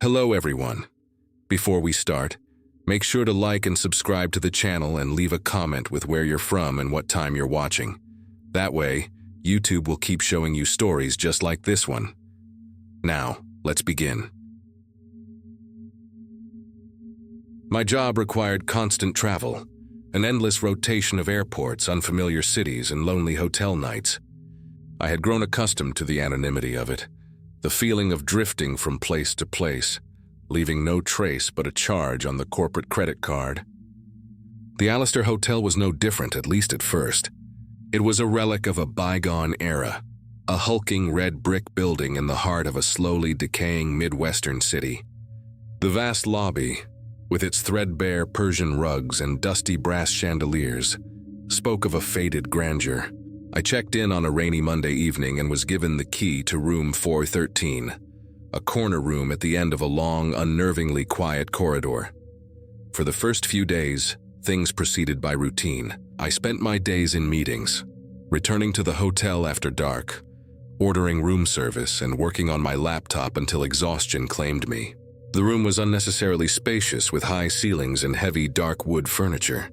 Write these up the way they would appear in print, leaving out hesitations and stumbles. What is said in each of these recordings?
Hello everyone. Before we start, make sure to like and subscribe to the channel and leave a comment with where you're from and what time you're watching. That way, YouTube will keep showing you stories just like this one. Now, let's begin. My job required constant travel, an endless rotation of airports, unfamiliar cities, and lonely hotel nights. I had grown accustomed to the anonymity of it, the feeling of drifting from place to place, leaving no trace but a charge on the corporate credit card. The Alistair Hotel was no different, at least at first. It was a relic of a bygone era, a hulking red brick building in the heart of a slowly decaying Midwestern city. The vast lobby, with its threadbare Persian rugs and dusty brass chandeliers, spoke of a faded grandeur. I checked in on a rainy Monday evening and was given the key to room 413, a corner room at the end of a long, unnervingly quiet corridor. For the first few days, things proceeded by routine. I spent my days in meetings, returning to the hotel after dark, ordering room service, and working on my laptop until exhaustion claimed me. The room was unnecessarily spacious with high ceilings and heavy dark wood furniture.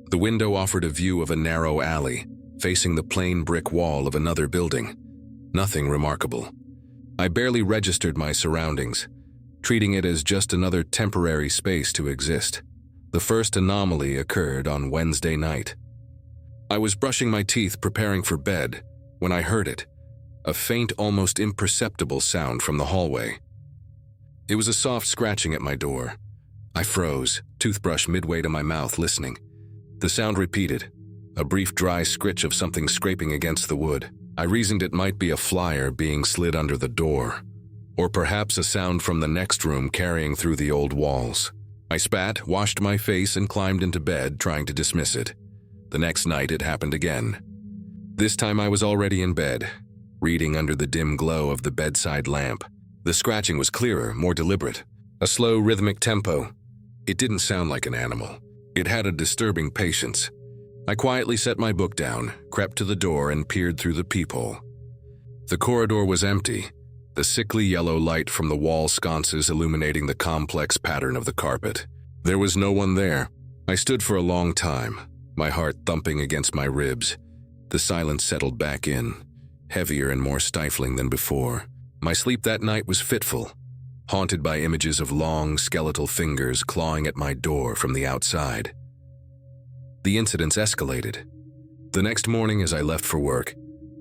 The window offered a view of a narrow alley, facing the plain brick wall of another building. Nothing remarkable. I barely registered my surroundings, treating it as just another temporary space to exist. The first anomaly occurred on Wednesday night. I was brushing my teeth preparing for bed when I heard it, a faint, almost imperceptible sound from the hallway. It was a soft scratching at my door. I froze, toothbrush midway to my mouth, listening. The sound repeated, a brief dry scritch of something scraping against the wood. I reasoned it might be a flyer being slid under the door, or perhaps a sound from the next room carrying through the old walls. I spat, washed my face, and climbed into bed, trying to dismiss it. The next night it happened again. This time I was already in bed, reading under the dim glow of the bedside lamp. The scratching was clearer, more deliberate, a slow rhythmic tempo. It didn't sound like an animal. It had a disturbing patience. I quietly set my book down, crept to the door, and peered through the peephole. The corridor was empty, the sickly yellow light from the wall sconces illuminating the complex pattern of the carpet. There was no one there. I stood for a long time, my heart thumping against my ribs. The silence settled back in, heavier and more stifling than before. My sleep that night was fitful, haunted by images of long, skeletal fingers clawing at my door from the outside. The incidents escalated. The next morning as I left for work,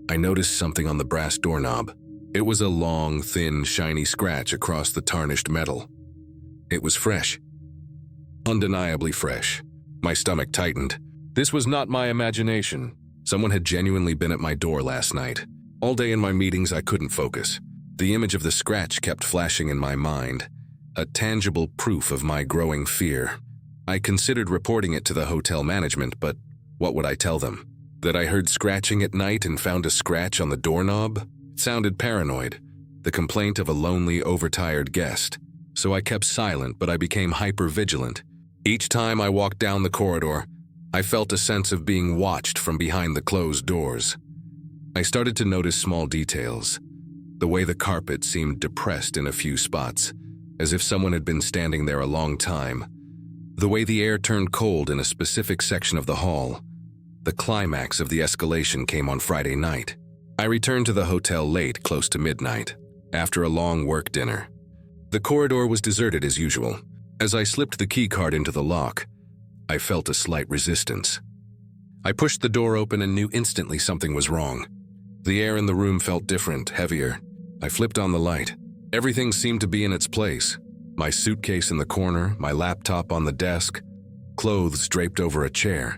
I noticed something on the brass doorknob. It was a long, thin, shiny scratch across the tarnished metal. It was fresh. Undeniably fresh. My stomach tightened. This was not my imagination. Someone had genuinely been at my door last night. All day in my meetings I couldn't focus. The image of the scratch kept flashing in my mind, a tangible proof of my growing fear. I considered reporting it to the hotel management, but what would I tell them? That I heard scratching at night and found a scratch on the doorknob? It sounded paranoid, the complaint of a lonely, overtired guest. So I kept silent, but I became hyper-vigilant. Each time I walked down the corridor, I felt a sense of being watched from behind the closed doors. I started to notice small details. The way the carpet seemed depressed in a few spots, as if someone had been standing there a long time. The way the air turned cold in a specific section of the hall. The climax of the escalation came on Friday night. I returned to the hotel late, close to midnight, after a long work dinner. The corridor was deserted as usual. As I slipped the key card into the lock, I felt a slight resistance. I pushed the door open and knew instantly something was wrong. The air in the room felt different, heavier. I flipped on the light. Everything seemed to be in its place. My suitcase in the corner, my laptop on the desk, clothes draped over a chair.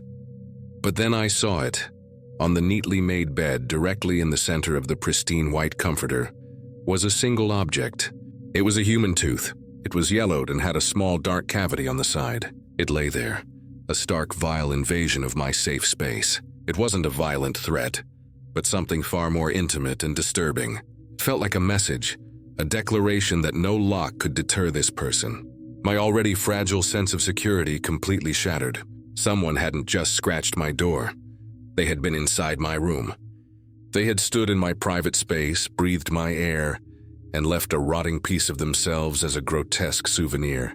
But then I saw it. On the neatly made bed, directly in the center of the pristine white comforter, was a single object. It was a human tooth. It was yellowed and had a small dark cavity on the side. It lay there, a stark, vile invasion of my safe space. It wasn't a violent threat, but something far more intimate and disturbing. It felt like a message, a declaration that no lock could deter this person. My already fragile sense of security completely shattered. Someone hadn't just scratched my door. They had been inside my room. They had stood in my private space, breathed my air, and left a rotting piece of themselves as a grotesque souvenir.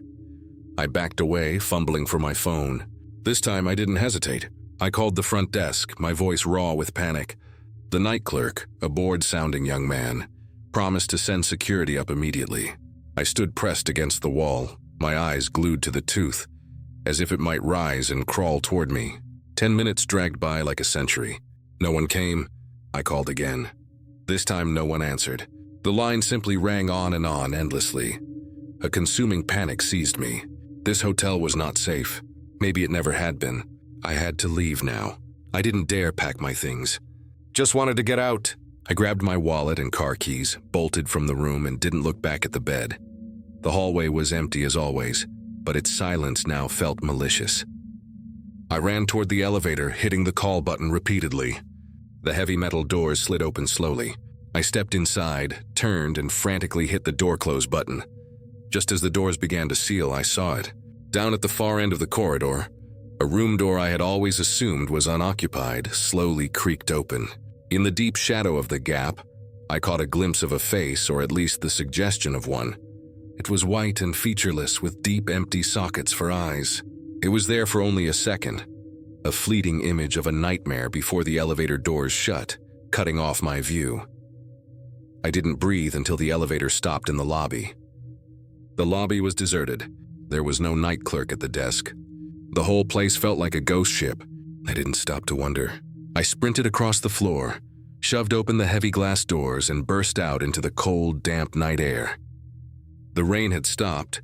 I backed away, fumbling for my phone. This time I didn't hesitate. I called the front desk, my voice raw with panic. The night clerk, a bored-sounding young man, promised to send security up immediately. I stood pressed against the wall, my eyes glued to the tooth, as if it might rise and crawl toward me. 10 minutes dragged by like a century. No one came. I called again. This time no one answered. The line simply rang on and on endlessly. A consuming panic seized me. This hotel was not safe. Maybe it never had been. I had to leave now. I didn't dare pack my things. Just wanted to get out. I grabbed my wallet and car keys, bolted from the room, and didn't look back at the bed. The hallway was empty as always, but its silence now felt malicious. I ran toward the elevator, hitting the call button repeatedly. The heavy metal doors slid open slowly. I stepped inside, turned, and frantically hit the door close button. Just as the doors began to seal, I saw it. Down at the far end of the corridor, a room door I had always assumed was unoccupied slowly creaked open. In the deep shadow of the gap, I caught a glimpse of a face, or at least the suggestion of one. It was white and featureless with deep empty sockets for eyes. It was there for only a second, a fleeting image of a nightmare before the elevator doors shut, cutting off my view. I didn't breathe until the elevator stopped in the lobby. The lobby was deserted. There was no night clerk at the desk. The whole place felt like a ghost ship. I didn't stop to wonder. I sprinted across the floor, shoved open the heavy glass doors, and burst out into the cold, damp night air. The rain had stopped,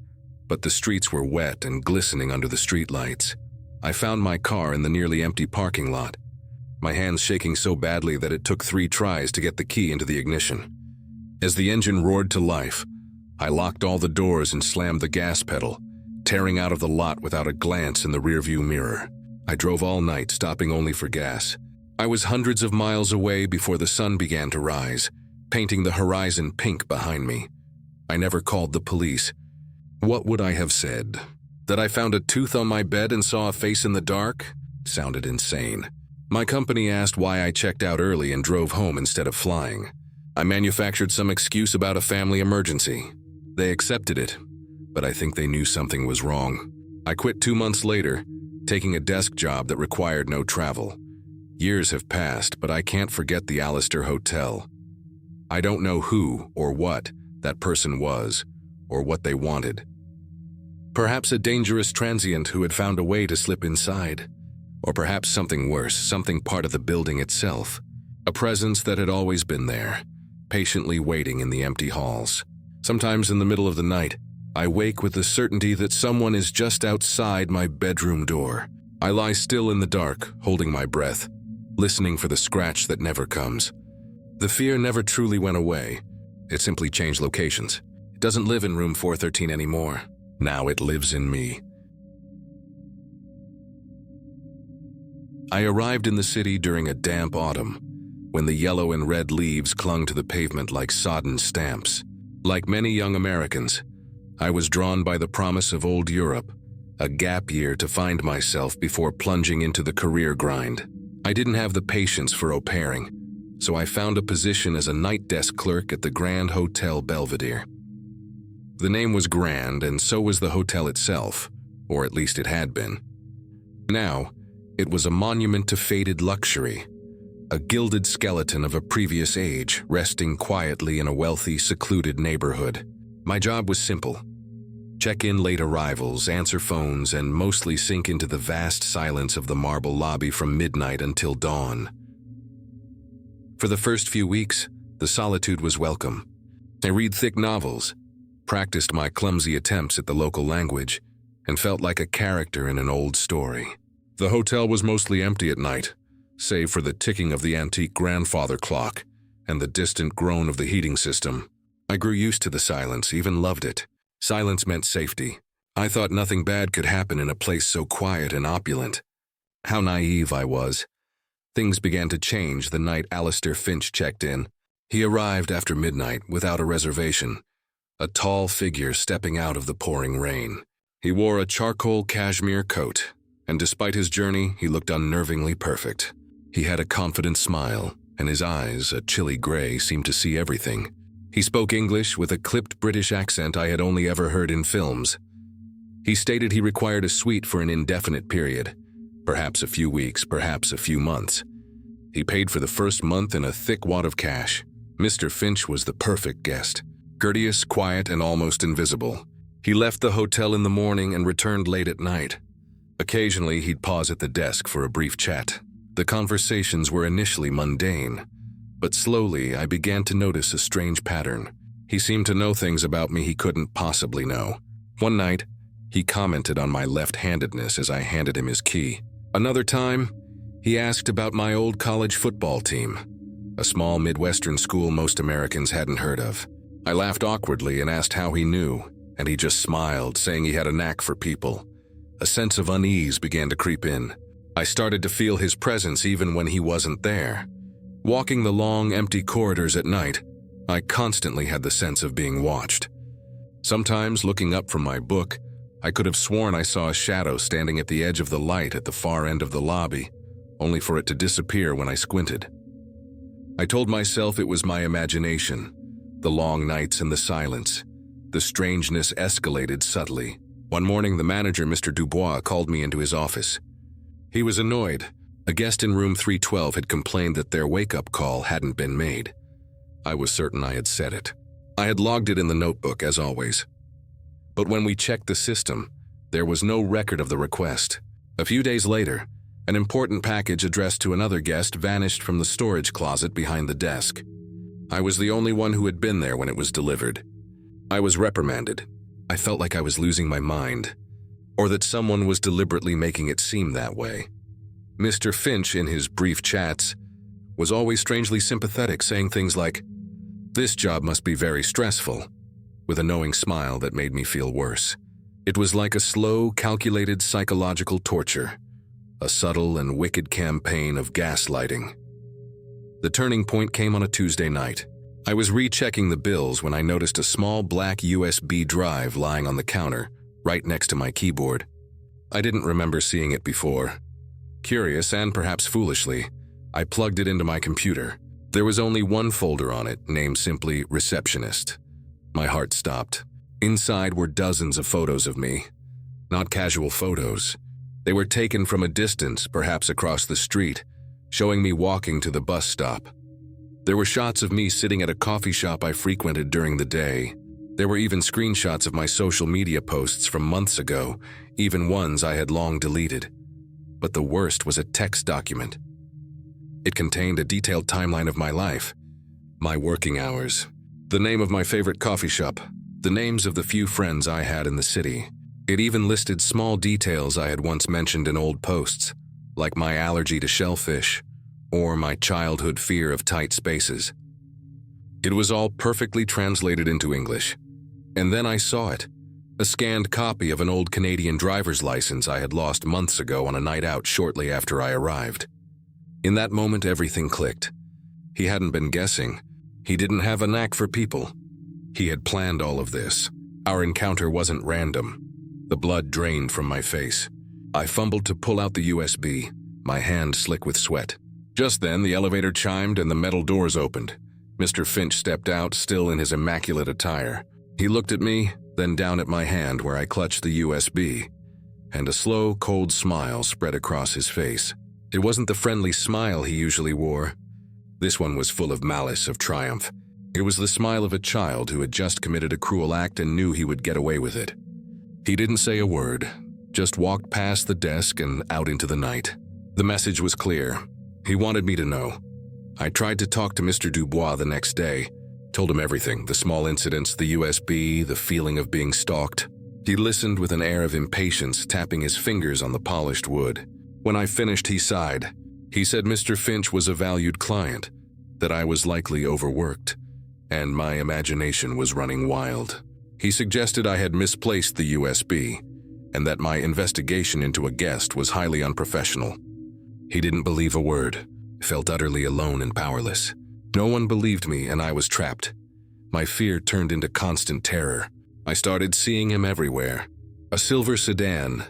but the streets were wet and glistening under the streetlights. I found my car in the nearly empty parking lot, my hands shaking so badly that it took 3 tries to get the key into the ignition. As the engine roared to life, I locked all the doors and slammed the gas pedal, tearing out of the lot without a glance in the rearview mirror. I drove all night, stopping only for gas. I was hundreds of miles away before the sun began to rise, painting the horizon pink behind me. I never called the police. What would I have said? That I found a tooth on my bed and saw a face in the dark? Sounded insane. My company asked why I checked out early and drove home instead of flying. I manufactured some excuse about a family emergency. They accepted it, but I think they knew something was wrong. I quit 2 months later, taking a desk job that required no travel. Years have passed, but I can't forget the Alistair Hotel. I don't know who or what that person was, or what they wanted. Perhaps a dangerous transient who had found a way to slip inside. Or perhaps something worse, something part of the building itself. A presence that had always been there, patiently waiting in the empty halls. Sometimes in the middle of the night, I wake with the certainty that someone is just outside my bedroom door. I lie still in the dark, holding my breath, listening for the scratch that never comes. The fear never truly went away. It simply changed locations. It doesn't live in room 413 anymore. Now it lives in me. I arrived in the city during a damp autumn, when the yellow and red leaves clung to the pavement like sodden stamps. Like many young Americans, I was drawn by the promise of old Europe, a gap year to find myself before plunging into the career grind. I didn't have the patience for au pairing, so I found a position as a night desk clerk at the Grand Hotel Belvedere. The name was grand, and so was the hotel itself, or at least it had been. Now, it was a monument to faded luxury, a gilded skeleton of a previous age resting quietly in a wealthy, secluded neighborhood. My job was simple. Check in late arrivals, answer phones, and mostly sink into the vast silence of the marble lobby from midnight until dawn. For the first few weeks, the solitude was welcome. I read thick novels, practiced my clumsy attempts at the local language, and felt like a character in an old story. The hotel was mostly empty at night, save for the ticking of the antique grandfather clock and the distant groan of the heating system. I grew used to the silence, even loved it. Silence meant safety. I thought nothing bad could happen in a place so quiet and opulent. How naive I was. Things began to change the night Alistair Finch checked in. He arrived after midnight without a reservation, a tall figure stepping out of the pouring rain. He wore a charcoal cashmere coat, and despite his journey, he looked unnervingly perfect. He had a confident smile, and his eyes, a chilly gray, seemed to see everything. He spoke English with a clipped British accent I had only ever heard in films. He stated he required a suite for an indefinite period, perhaps a few weeks, perhaps a few months. He paid for the first month in a thick wad of cash. Mr. Finch was the perfect guest. Courteous, quiet, and almost invisible. He left the hotel in the morning and returned late at night. Occasionally, he'd pause at the desk for a brief chat. The conversations were initially mundane, but slowly I began to notice a strange pattern. He seemed to know things about me he couldn't possibly know. One night, he commented on my left-handedness as I handed him his key. Another time, he asked about my old college football team, a small Midwestern school most Americans hadn't heard of. I laughed awkwardly and asked how he knew, and he just smiled, saying he had a knack for people. A sense of unease began to creep in. I started to feel his presence even when he wasn't there. Walking the long, empty corridors at night, I constantly had the sense of being watched. Sometimes, looking up from my book, I could have sworn I saw a shadow standing at the edge of the light at the far end of the lobby, only for it to disappear when I squinted. I told myself it was my imagination, the long nights and the silence. The strangeness escalated subtly. One morning, the manager, Mr. Dubois, called me into his office. He was annoyed. A guest in room 312 had complained that their wake-up call hadn't been made. I was certain I had said it. I had logged it in the notebook, as always. But when we checked the system, there was no record of the request. A few days later, an important package addressed to another guest vanished from the storage closet behind the desk. I was the only one who had been there when it was delivered. I was reprimanded. I felt like I was losing my mind, or that someone was deliberately making it seem that way. Mr. Finch, in his brief chats, was always strangely sympathetic, saying things like, "This job must be very stressful," with a knowing smile that made me feel worse. It was like a slow, calculated psychological torture, a subtle and wicked campaign of gaslighting. The turning point came on a Tuesday night. I was rechecking the bills when I noticed a small black USB drive lying on the counter, right next to my keyboard. I didn't remember seeing it before. Curious and perhaps foolishly, I plugged it into my computer. There was only one folder on it, named simply Receptionist. My heart stopped. Inside were dozens of photos of me. Not casual photos. They were taken from a distance, perhaps across the street, showing me walking to the bus stop. There were shots of me sitting at a coffee shop I frequented during the day. There were even screenshots of my social media posts from months ago, even ones I had long deleted. But the worst was a text document. It contained a detailed timeline of my life, my working hours, the name of my favorite coffee shop, the names of the few friends I had in the city. It even listed small details I had once mentioned in old posts, like my allergy to shellfish, or my childhood fear of tight spaces. It was all perfectly translated into English. And then I saw it, a scanned copy of an old Canadian driver's license I had lost months ago on a night out shortly after I arrived. In that moment, everything clicked. He hadn't been guessing. He didn't have a knack for people. He had planned all of this. Our encounter wasn't random. The blood drained from my face. I fumbled to pull out the USB, my hand slick with sweat. Just then, the elevator chimed and the metal doors opened. Mr. Finch stepped out, still in his immaculate attire. He looked at me, then down at my hand where I clutched the USB, and a slow, cold smile spread across his face. It wasn't the friendly smile he usually wore. This one was full of malice, of triumph. It was the smile of a child who had just committed a cruel act and knew he would get away with it. He didn't say a word, just walked past the desk and out into the night. The message was clear. He wanted me to know. I tried to talk to Mr. Dubois the next day, told him everything, the small incidents, the USB, the feeling of being stalked. He listened with an air of impatience, tapping his fingers on the polished wood. When I finished, he sighed. He said Mr. Finch was a valued client, that I was likely overworked, and my imagination was running wild. He suggested I had misplaced the USB, and that my investigation into a guest was highly unprofessional. He didn't believe a word, felt utterly alone and powerless. No one believed me, and I was trapped. My fear turned into constant terror. I started seeing him everywhere. A silver sedan,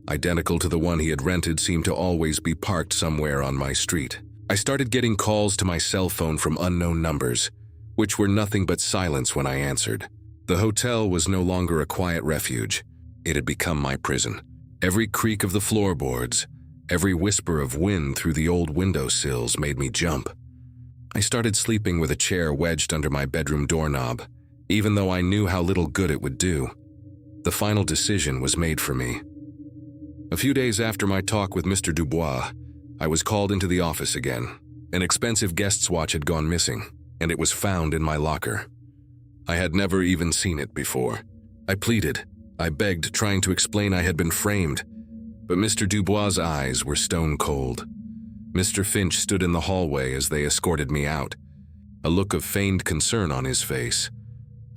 identical to the one he had rented, seemed to always be parked somewhere on my street. I started getting calls to my cell phone from unknown numbers, which were nothing but silence when I answered. The hotel was no longer a quiet refuge. It had become my prison. Every creak of the floorboards, every whisper of wind through the old windowsills made me jump. I started sleeping with a chair wedged under my bedroom doorknob, even though I knew how little good it would do. The final decision was made for me. A few days after my talk with Mr. Dubois, I was called into the office again. An expensive guest's watch had gone missing, and it was found in my locker. I had never even seen it before. I pleaded. I begged, trying to explain I had been framed, but Mr. Dubois' eyes were stone cold. Mr. Finch stood in the hallway as they escorted me out, a look of feigned concern on his face.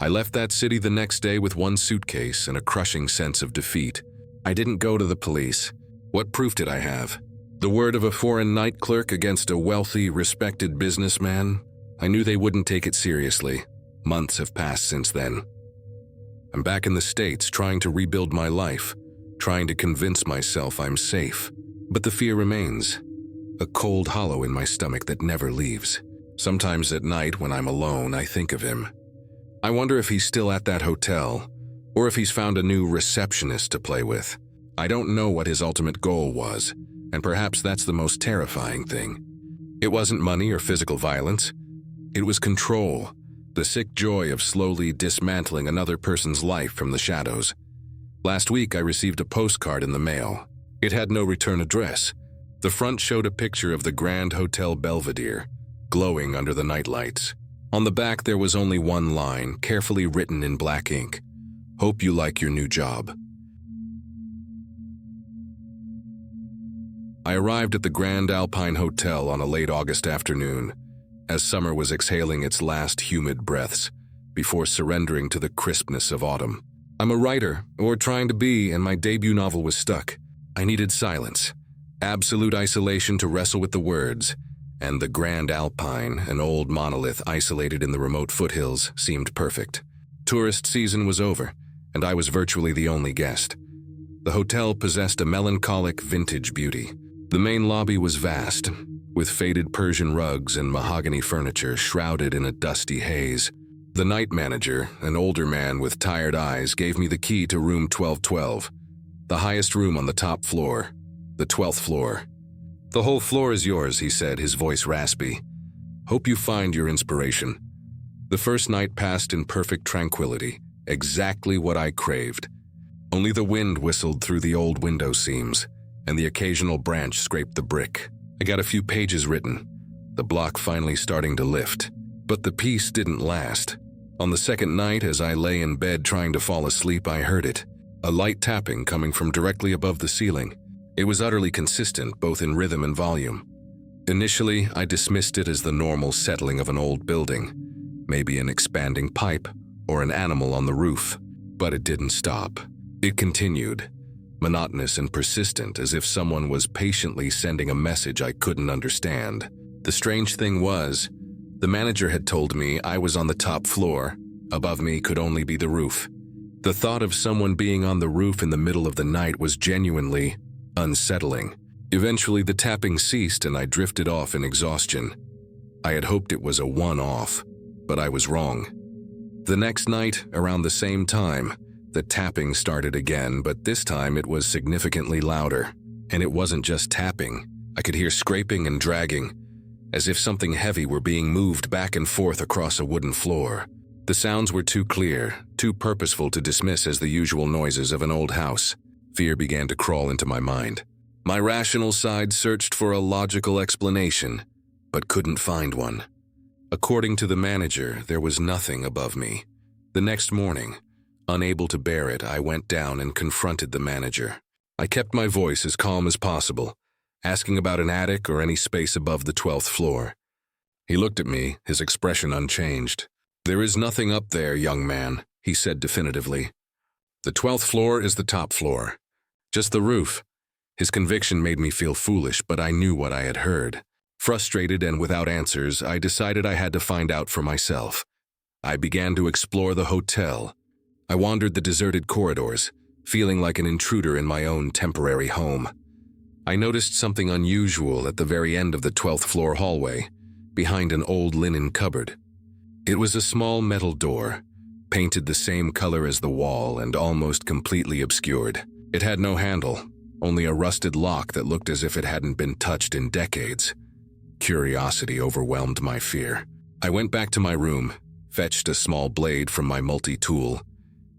I left that city the next day with one suitcase and a crushing sense of defeat. I didn't go to the police. What proof did I have? The word of a foreign night clerk against a wealthy, respected businessman? I knew they wouldn't take it seriously. Months have passed since then. I'm back in the States trying to rebuild my life, trying to convince myself I'm safe. But the fear remains, a cold hollow in my stomach that never leaves. Sometimes at night when I'm alone, I think of him. I wonder if he's still at that hotel, or if he's found a new receptionist to play with. I don't know what his ultimate goal was, and perhaps that's the most terrifying thing. It wasn't money or physical violence. It was control, the sick joy of slowly dismantling another person's life from the shadows. Last week, I received a postcard in the mail. It had no return address. The front showed a picture of the Grand Hotel Belvedere, glowing under the nightlights. On the back, there was only one line, carefully written in black ink. Hope you like your new job. I arrived at the Grand Alpine Hotel on a late August afternoon, as summer was exhaling its last humid breaths before surrendering to the crispness of autumn. I'm a writer, or trying to be, and my debut novel was stuck. I needed silence, absolute isolation to wrestle with the words, and the Grand Alpine, an old monolith isolated in the remote foothills, seemed perfect. Tourist season was over, and I was virtually the only guest. The hotel possessed a melancholic vintage beauty. The main lobby was vast, with faded Persian rugs and mahogany furniture shrouded in a dusty haze. The night manager, an older man with tired eyes, gave me the key to room 1212, the highest room on the top floor, the 12th floor. The whole floor is yours, he said, his voice raspy. Hope you find your inspiration. The first night passed in perfect tranquility, exactly what I craved. Only the wind whistled through the old window seams, and the occasional branch scraped the brick. I got a few pages written, the block finally starting to lift. But the peace didn't last. On the second night, as I lay in bed trying to fall asleep, I heard it, a light tapping coming from directly above the ceiling. It was utterly consistent, both in rhythm and volume. Initially, I dismissed it as the normal settling of an old building, maybe an expanding pipe or an animal on the roof. But it didn't stop. It continued, monotonous and persistent, as if someone was patiently sending a message I couldn't understand. The strange thing was, the manager had told me I was on the top floor. Above me could only be the roof. The thought of someone being on the roof in the middle of the night was genuinely unsettling. Eventually, the tapping ceased and I drifted off in exhaustion. I had hoped it was a one-off, but I was wrong. The next night, around the same time, the tapping started again, but this time it was significantly louder. And it wasn't just tapping. I could hear scraping and dragging, as if something heavy were being moved back and forth across a wooden floor. The sounds were too clear, too purposeful to dismiss as the usual noises of an old house. Fear began to crawl into my mind. My rational side searched for a logical explanation, but couldn't find one. According to the manager, there was nothing above me. The next morning, unable to bear it, I went down and confronted the manager. I kept my voice as calm as possible, asking about an attic or any space above the 12th floor. He looked at me, his expression unchanged. "There is nothing up there, young man," he said definitively. "The 12th floor is the top floor. Just the roof." His conviction made me feel foolish, but I knew what I had heard. Frustrated and without answers, I decided I had to find out for myself. I began to explore the hotel. I wandered the deserted corridors, feeling like an intruder in my own temporary home. I noticed something unusual at the very end of the 12th floor hallway, behind an old linen cupboard. It was a small metal door, painted the same color as the wall and almost completely obscured. It had no handle, only a rusted lock that looked as if it hadn't been touched in decades. Curiosity overwhelmed my fear. I went back to my room, fetched a small blade from my multi-tool,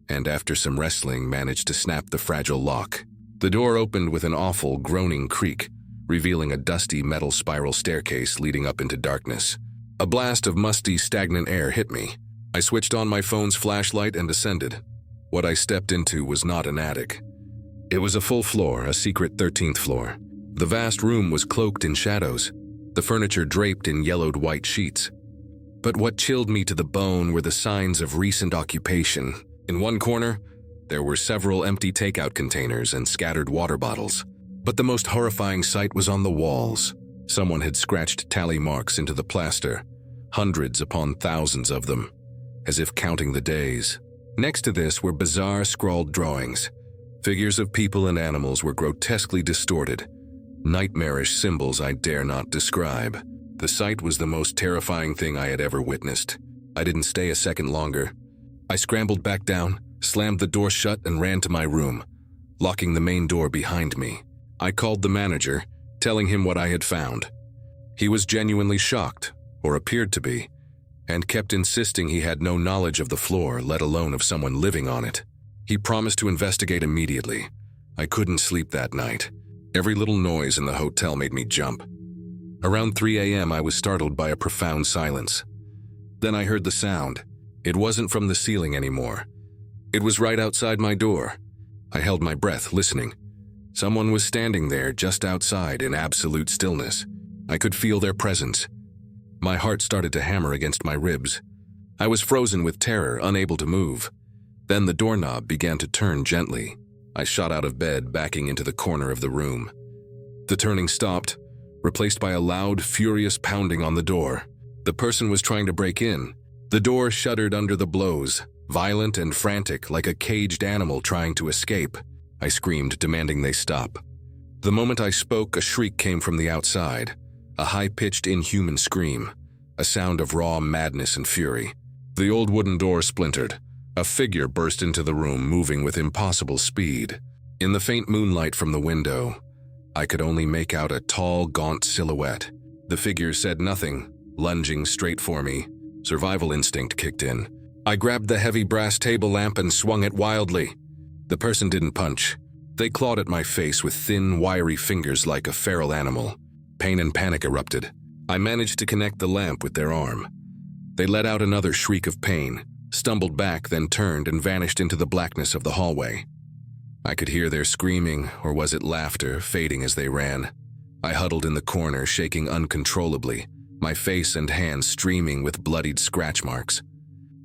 and after some wrestling managed to snap the fragile lock. The door opened with an awful, groaning creak, revealing a dusty metal spiral staircase leading up into darkness. A blast of musty, stagnant air hit me. I switched on my phone's flashlight and descended. What I stepped into was not an attic. It was a full floor, a secret 13th floor. The vast room was cloaked in shadows, the furniture draped in yellowed white sheets. But what chilled me to the bone were the signs of recent occupation. In one corner, there were several empty takeout containers and scattered water bottles. But the most horrifying sight was on the walls. Someone had scratched tally marks into the plaster, hundreds upon thousands of them, as if counting the days. Next to this were bizarre scrawled drawings. Figures of people and animals were grotesquely distorted, nightmarish symbols I dare not describe. The sight was the most terrifying thing I had ever witnessed. I didn't stay a second longer. I scrambled back down, slammed the door shut, and ran to my room, locking the main door behind me. I called the manager, telling him what I had found. He was genuinely shocked, or appeared to be, and kept insisting he had no knowledge of the floor, let alone of someone living on it. He promised to investigate immediately. I couldn't sleep that night. Every little noise in the hotel made me jump. Around 3 a.m. I was startled by a profound silence. Then I heard the sound. It wasn't from the ceiling anymore. It was right outside my door. I held my breath, listening. Someone was standing there just outside in absolute stillness. I could feel their presence. My heart started to hammer against my ribs. I was frozen with terror, unable to move. Then the doorknob began to turn gently. I shot out of bed, backing into the corner of the room. The turning stopped, replaced by a loud, furious pounding on the door. The person was trying to break in. The door shuddered under the blows, violent and frantic, like a caged animal trying to escape. I screamed, demanding they stop. The moment I spoke, a shriek came from the outside, a high-pitched, inhuman scream, a sound of raw madness and fury. The old wooden door splintered. A figure burst into the room, moving with impossible speed. In the faint moonlight from the window, I could only make out a tall, gaunt silhouette. The figure said nothing, lunging straight for me. Survival instinct kicked in. I grabbed the heavy brass table lamp and swung it wildly. The person didn't punch. They clawed at my face with thin, wiry fingers like a feral animal. Pain and panic erupted. I managed to connect the lamp with their arm. They let out another shriek of pain, stumbled back, then turned and vanished into the blackness of the hallway. I could hear their screaming, or was it laughter, fading as they ran. I huddled in the corner, shaking uncontrollably, my face and hands streaming with bloodied scratch marks.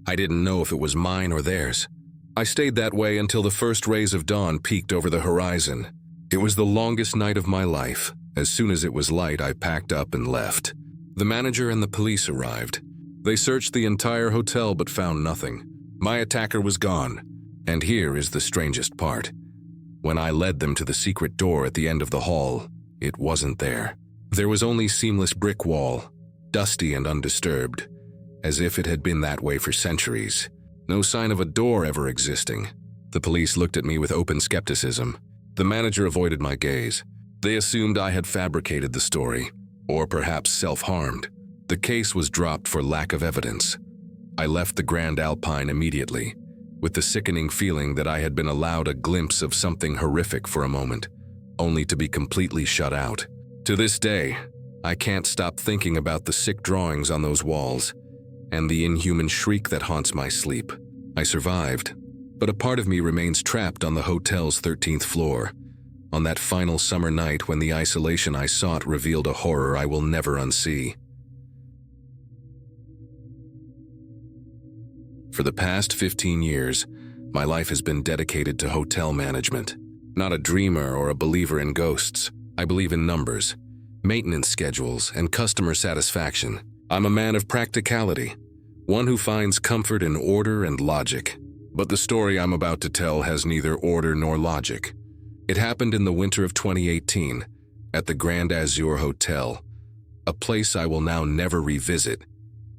I didn't know if it was mine or theirs. I stayed that way until the first rays of dawn peeked over the horizon. It was the longest night of my life. As soon as it was light, I packed up and left. The manager and the police arrived. They searched the entire hotel but found nothing. My attacker was gone. And here is the strangest part. When I led them to the secret door at the end of the hall, it wasn't there. There was only seamless brick wall, dusty and undisturbed, as if it had been that way for centuries. No sign of a door ever existing. The police looked at me with open skepticism. The manager avoided my gaze. They assumed I had fabricated the story, or perhaps self-harmed. The case was dropped for lack of evidence. I left the Grand Alpine immediately, with the sickening feeling that I had been allowed a glimpse of something horrific for a moment, only to be completely shut out. To this day, I can't stop thinking about the sick drawings on those walls, and the inhuman shriek that haunts my sleep. I survived, but a part of me remains trapped on the hotel's 13th floor, on that final summer night when the isolation I sought revealed a horror I will never unsee. For the past 15 years, my life has been dedicated to hotel management. Not a dreamer or a believer in ghosts. I believe in numbers, maintenance schedules, and customer satisfaction. I'm a man of practicality, one who finds comfort in order and logic. But the story I'm about to tell has neither order nor logic. It happened in the winter of 2018 at the Grand Azure Hotel, a place I will now never revisit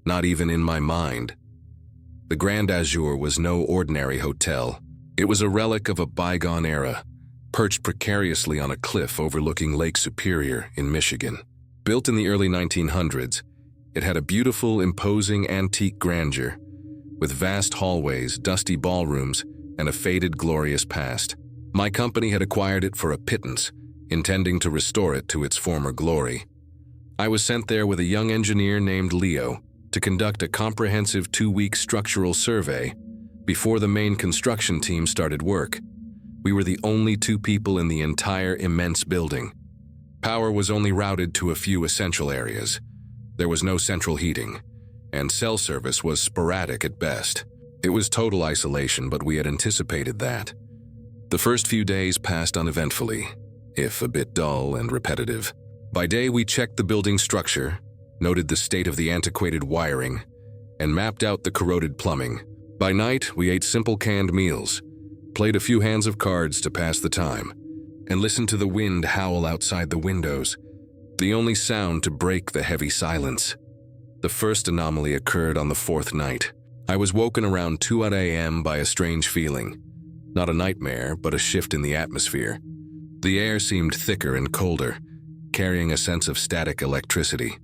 not even in my mind. The Grand Azure was no ordinary hotel. It was a relic of a bygone era, perched precariously on a cliff overlooking Lake Superior in Michigan. Built in the early 1900s, it had a beautiful, imposing antique grandeur, with vast hallways, dusty ballrooms, and a faded, glorious past. My company had acquired it for a pittance, intending to restore it to its former glory. I was sent there with a young engineer named Leo to conduct a comprehensive 2-week structural survey before the main construction team started work. We were the only 2 people in the entire immense building. Power was only routed to a few essential areas. There was no central heating, and cell service was sporadic at best. It was total isolation, but we had anticipated that. The first few days passed uneventfully, if a bit dull and repetitive. By day, we checked the building structure, noted the state of the antiquated wiring, and mapped out the corroded plumbing. By night, we ate simple canned meals, played a few hands of cards to pass the time, and listened to the wind howl outside the windows, the only sound to break the heavy silence. The first anomaly occurred on the 4th night. I was woken around 2 a.m. by a strange feeling. Not a nightmare, but a shift in the atmosphere. The air seemed thicker and colder, carrying a sense of static electricity,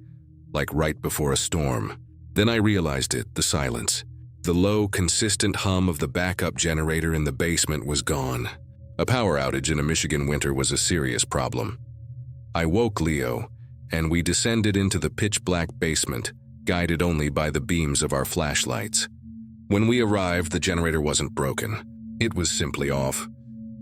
like right before a storm. Then I realized it, the silence. The low, consistent hum of the backup generator in the basement was gone. A power outage in a Michigan winter was a serious problem. I woke Leo, and we descended into the pitch-black basement, guided only by the beams of our flashlights. When we arrived, the generator wasn't broken. It was simply off.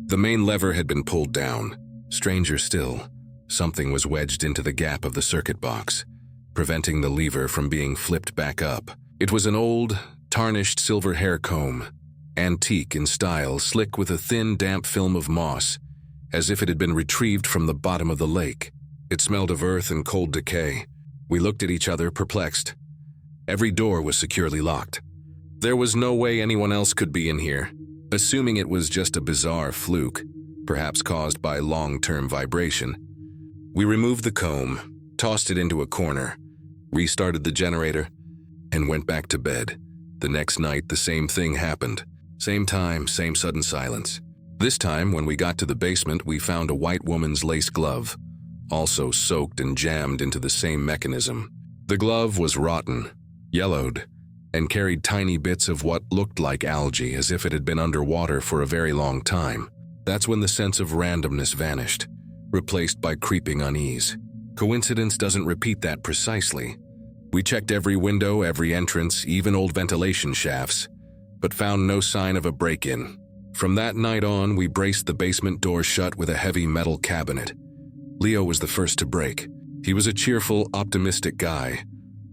The main lever had been pulled down. Stranger still, something was wedged into the gap of the circuit box, preventing the lever from being flipped back up. It was an old, tarnished silver hair comb, antique in style, slick with a thin, damp film of moss, as if it had been retrieved from the bottom of the lake. It smelled of earth and cold decay. We looked at each other, perplexed. Every door was securely locked. There was no way anyone else could be in here. Assuming it was just a bizarre fluke, perhaps caused by long-term vibration, we removed the comb, tossed it into a corner, restarted the generator, and went back to bed. The next night, the same thing happened. Same time, same sudden silence. This time, when we got to the basement, we found a white woman's lace glove, also soaked and jammed into the same mechanism. The glove was rotten, yellowed, and carried tiny bits of what looked like algae, as if it had been underwater for a very long time. That's when the sense of randomness vanished, replaced by creeping unease. Coincidence doesn't repeat that precisely. We checked every window, every entrance, even old ventilation shafts, but found no sign of a break-in. From that night on, we braced the basement door shut with a heavy metal cabinet. Leo was the first to break. He was a cheerful, optimistic guy,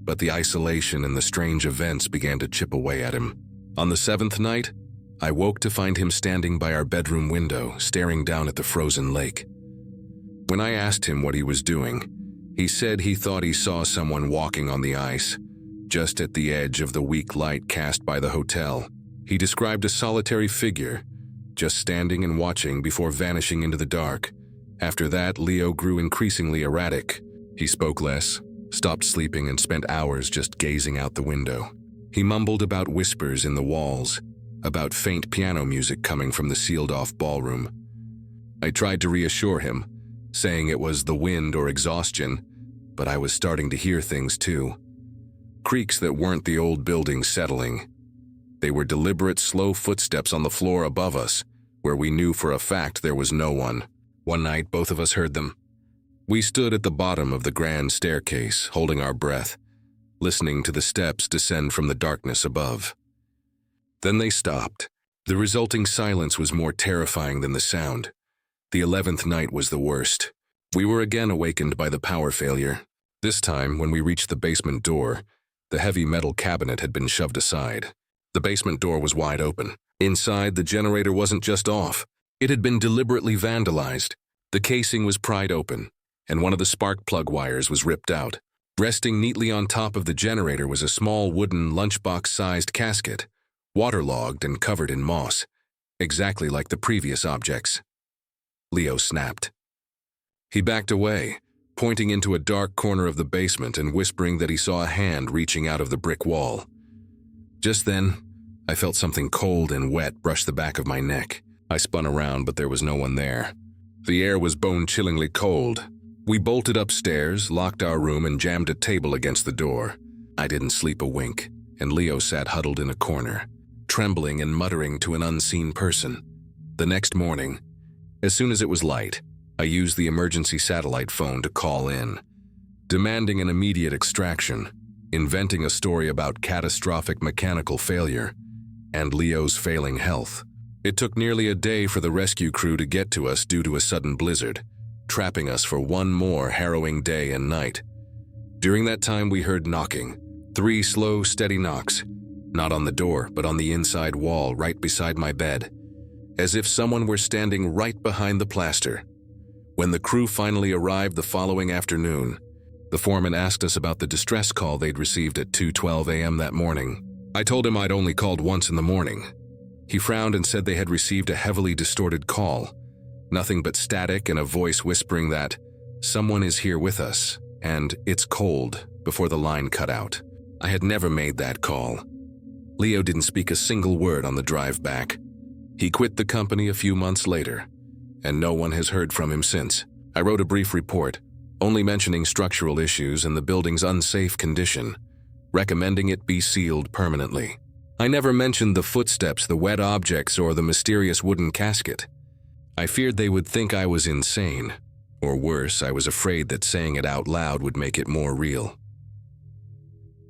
but the isolation and the strange events began to chip away at him. On the 7th night, I woke to find him standing by our bedroom window, staring down at the frozen lake. When I asked him what he was doing, he said he thought he saw someone walking on the ice, just at the edge of the weak light cast by the hotel. He described a solitary figure, just standing and watching before vanishing into the dark. After that, Leo grew increasingly erratic. He spoke less, stopped sleeping, and spent hours just gazing out the window. He mumbled about whispers in the walls, about faint piano music coming from the sealed-off ballroom. I tried to reassure him, saying it was the wind or exhaustion, but I was starting to hear things too. Creaks that weren't the old building settling. They were deliberate, slow footsteps on the floor above us, where we knew for a fact there was no one. One night, both of us heard them. We stood at the bottom of the grand staircase, holding our breath, listening to the steps descend from the darkness above. Then they stopped. The resulting silence was more terrifying than the sound. The 11th night was the worst. We were again awakened by the power failure. This time, when we reached the basement door, the heavy metal cabinet had been shoved aside. The basement door was wide open. Inside, the generator wasn't just off. It had been deliberately vandalized. The casing was pried open, and one of the spark plug wires was ripped out. Resting neatly on top of the generator was a small wooden lunchbox-sized casket, waterlogged and covered in moss, exactly like the previous objects. Leo snapped. He backed away, pointing into a dark corner of the basement and whispering that he saw a hand reaching out of the brick wall. Just then, I felt something cold and wet brush the back of my neck. I spun around, but there was no one there. The air was bone-chillingly cold. We bolted upstairs, locked our room, and jammed a table against the door. I didn't sleep a wink, and Leo sat huddled in a corner, trembling and muttering to an unseen person. The next morning, as soon as it was light, I used the emergency satellite phone to call in, demanding an immediate extraction, inventing a story about catastrophic mechanical failure and Leo's failing health. It took nearly a day for the rescue crew to get to us due to a sudden blizzard, trapping us for one more harrowing day and night. During that time, we heard knocking, 3 slow, steady knocks, not on the door, but on the inside wall right beside my bed, as if someone were standing right behind the plaster. When the crew finally arrived the following afternoon, the foreman asked us about the distress call they'd received at 2:12 a.m. that morning. I told him I'd only called once in the morning. He frowned and said they had received a heavily distorted call, nothing but static and a voice whispering that someone is here with us and it's cold before the line cut out. I had never made that call. Leo didn't speak a single word on the drive back. He quit the company a few months later, and no one has heard from him since. I wrote a brief report, only mentioning structural issues and the building's unsafe condition, recommending it be sealed permanently. I never mentioned the footsteps, the wet objects, or the mysterious wooden casket. I feared they would think I was insane, or worse, I was afraid that saying it out loud would make it more real.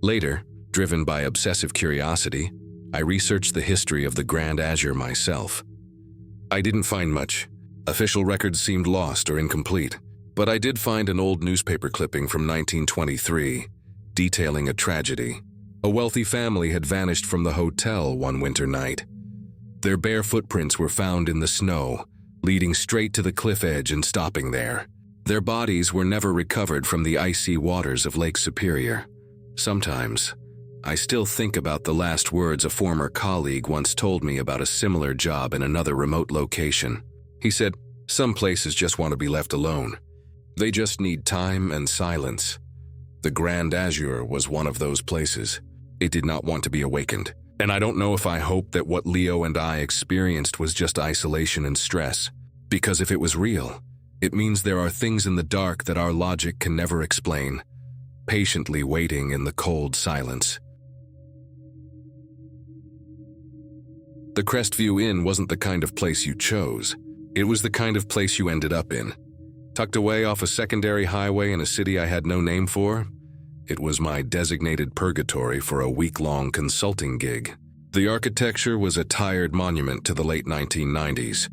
Later, driven by obsessive curiosity, I researched the history of the Grand Azure myself. I didn't find much. Official records seemed lost or incomplete, but I did find an old newspaper clipping from 1923 detailing a tragedy. A wealthy family had vanished from the hotel one winter night. Their bare footprints were found in the snow, leading straight to the cliff edge and stopping there. Their bodies were never recovered from the icy waters of Lake Superior. Sometimes, I still think about the last words a former colleague once told me about a similar job in another remote location. He said, "Some places just want to be left alone. They just need time and silence." The Grand Azure was one of those places. It did not want to be awakened. And I don't know if I hoped that what Leo and I experienced was just isolation and stress. Because if it was real, it means there are things in the dark that our logic can never explain, patiently waiting in the cold silence. The Crestview Inn wasn't the kind of place you chose. It was the kind of place you ended up in. Tucked away off a secondary highway in a city I had no name for, it was my designated purgatory for a week-long consulting gig. The architecture was a tired monument to the late 1990s,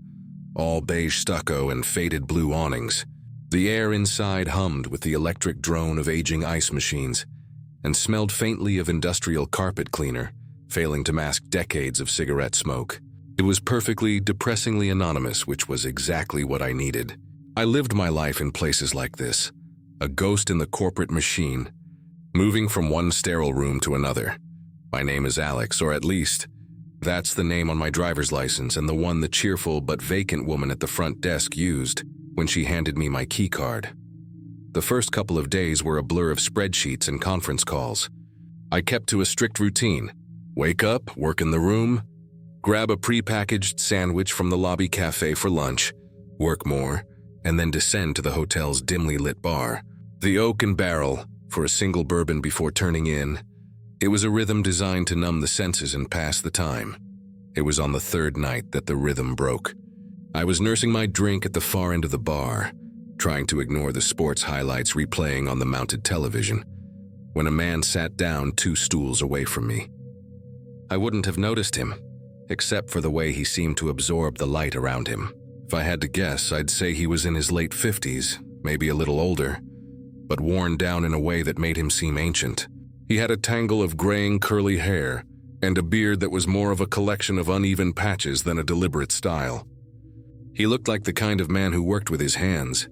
all beige stucco and faded blue awnings. The air inside hummed with the electric drone of aging ice machines and smelled faintly of industrial carpet cleaner, failing to mask decades of cigarette smoke. It was perfectly, depressingly anonymous, which was exactly what I needed. I lived my life in places like this, a ghost in the corporate machine, moving from one sterile room to another. My name is Alex, or at least, that's the name on my driver's license and the one the cheerful but vacant woman at the front desk used when she handed me my key card. The first couple of days were a blur of spreadsheets and conference calls. I kept to a strict routine. Wake up, work in the room, grab a pre-packaged sandwich from the lobby cafe for lunch, work more, and then descend to the hotel's dimly lit bar. The Oak and Barrel, for a single bourbon before turning in. It was a rhythm designed to numb the senses and pass the time. It was on the third night that the rhythm broke. I was nursing my drink at the far end of the bar, trying to ignore the sports highlights replaying on the mounted television, when a man sat down 2 stools away from me. I wouldn't have noticed him, except for the way he seemed to absorb the light around him. If I had to guess, I'd say he was in his late 50s, maybe a little older, but worn down in a way that made him seem ancient. He had a tangle of graying curly hair and a beard that was more of a collection of uneven patches than a deliberate style. He looked like the kind of man who worked with his hands,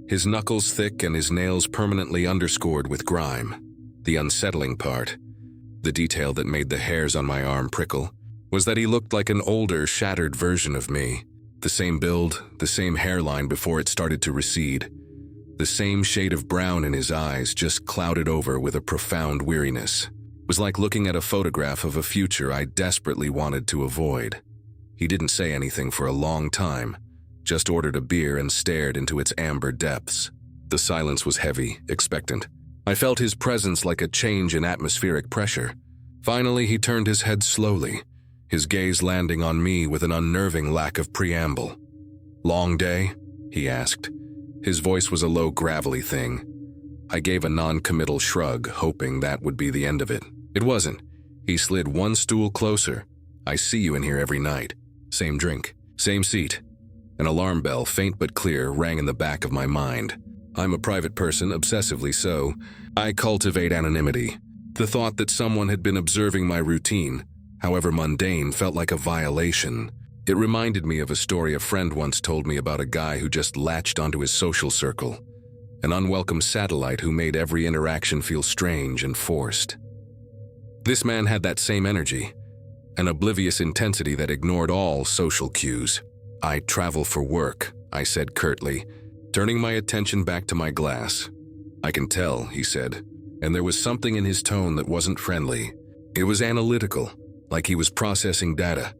his knuckles thick and his nails permanently underscored with grime. The unsettling part, the detail that made the hairs on my arm prickle, was that he looked like an older, shattered version of me. The same build, the same hairline before it started to recede, The same shade of brown in his eyes, just clouded over with a profound weariness. It was like looking at a photograph of a future I desperately wanted to avoid. He didn't say anything for a long time, just ordered a beer and stared into its amber depths. The silence was heavy, expectant. I felt his presence like a change in atmospheric pressure. Finally, he turned his head slowly, his gaze landing on me with an unnerving lack of preamble. "Long day?" he asked. His voice was a low, gravelly thing. I gave a non-committal shrug, hoping that would be the end of it. It wasn't. He slid one stool closer. "I see you in here every night. Same drink, same seat." An alarm bell, faint but clear, rang in the back of my mind. I'm a private person, obsessively so. I cultivate anonymity. The thought that someone had been observing my routine, however mundane, felt like a violation. It reminded me of a story a friend once told me about a guy who just latched onto his social circle, an unwelcome satellite who made every interaction feel strange and forced. This man had that same energy, an oblivious intensity that ignored all social cues. "I travel for work," I said curtly, turning my attention back to my glass. "I can tell," he said, and there was something in his tone that wasn't friendly. It was analytical, like he was processing data.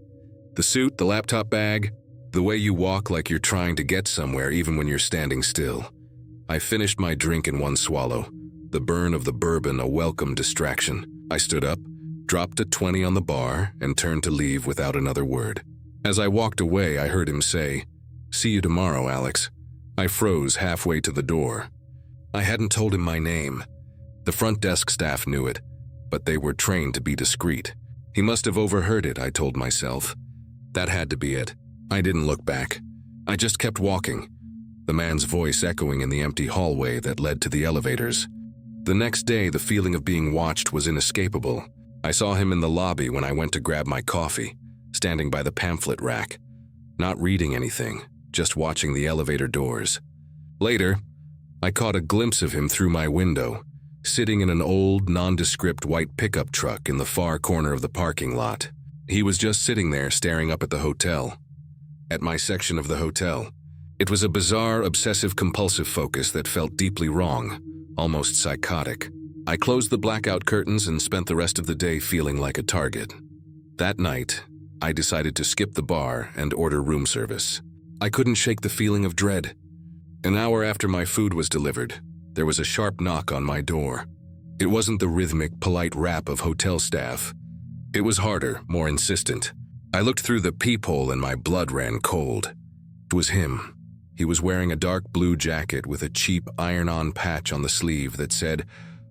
The suit, the laptop bag, the way you walk like you're trying to get somewhere even when you're standing still. I finished my drink in one swallow, the burn of the bourbon a welcome distraction. I stood up, dropped a 20 on the bar, and turned to leave without another word. As I walked away, I heard him say, "See you tomorrow, Alex." I froze halfway to the door. I hadn't told him my name. The front desk staff knew it, but they were trained to be discreet. He must have overheard it, I told myself. That had to be it. I didn't look back. I just kept walking, the man's voice echoing in the empty hallway that led to the elevators. The next day, the feeling of being watched was inescapable. I saw him in the lobby when I went to grab my coffee, standing by the pamphlet rack, not reading anything, just watching the elevator doors. Later, I caught a glimpse of him through my window, sitting in an old, nondescript white pickup truck in the far corner of the parking lot. He was just sitting there staring up at the hotel, at my section of the hotel. It was a bizarre, obsessive-compulsive focus that felt deeply wrong, almost psychotic. I closed the blackout curtains and spent the rest of the day feeling like a target. That night, I decided to skip the bar and order room service. I couldn't shake the feeling of dread. An hour after my food was delivered, there was a sharp knock on my door. It wasn't the rhythmic, polite rap of hotel staff. It was harder, more insistent. I looked through the peephole and my blood ran cold. It was him. He was wearing a dark blue jacket with a cheap iron-on patch on the sleeve that said,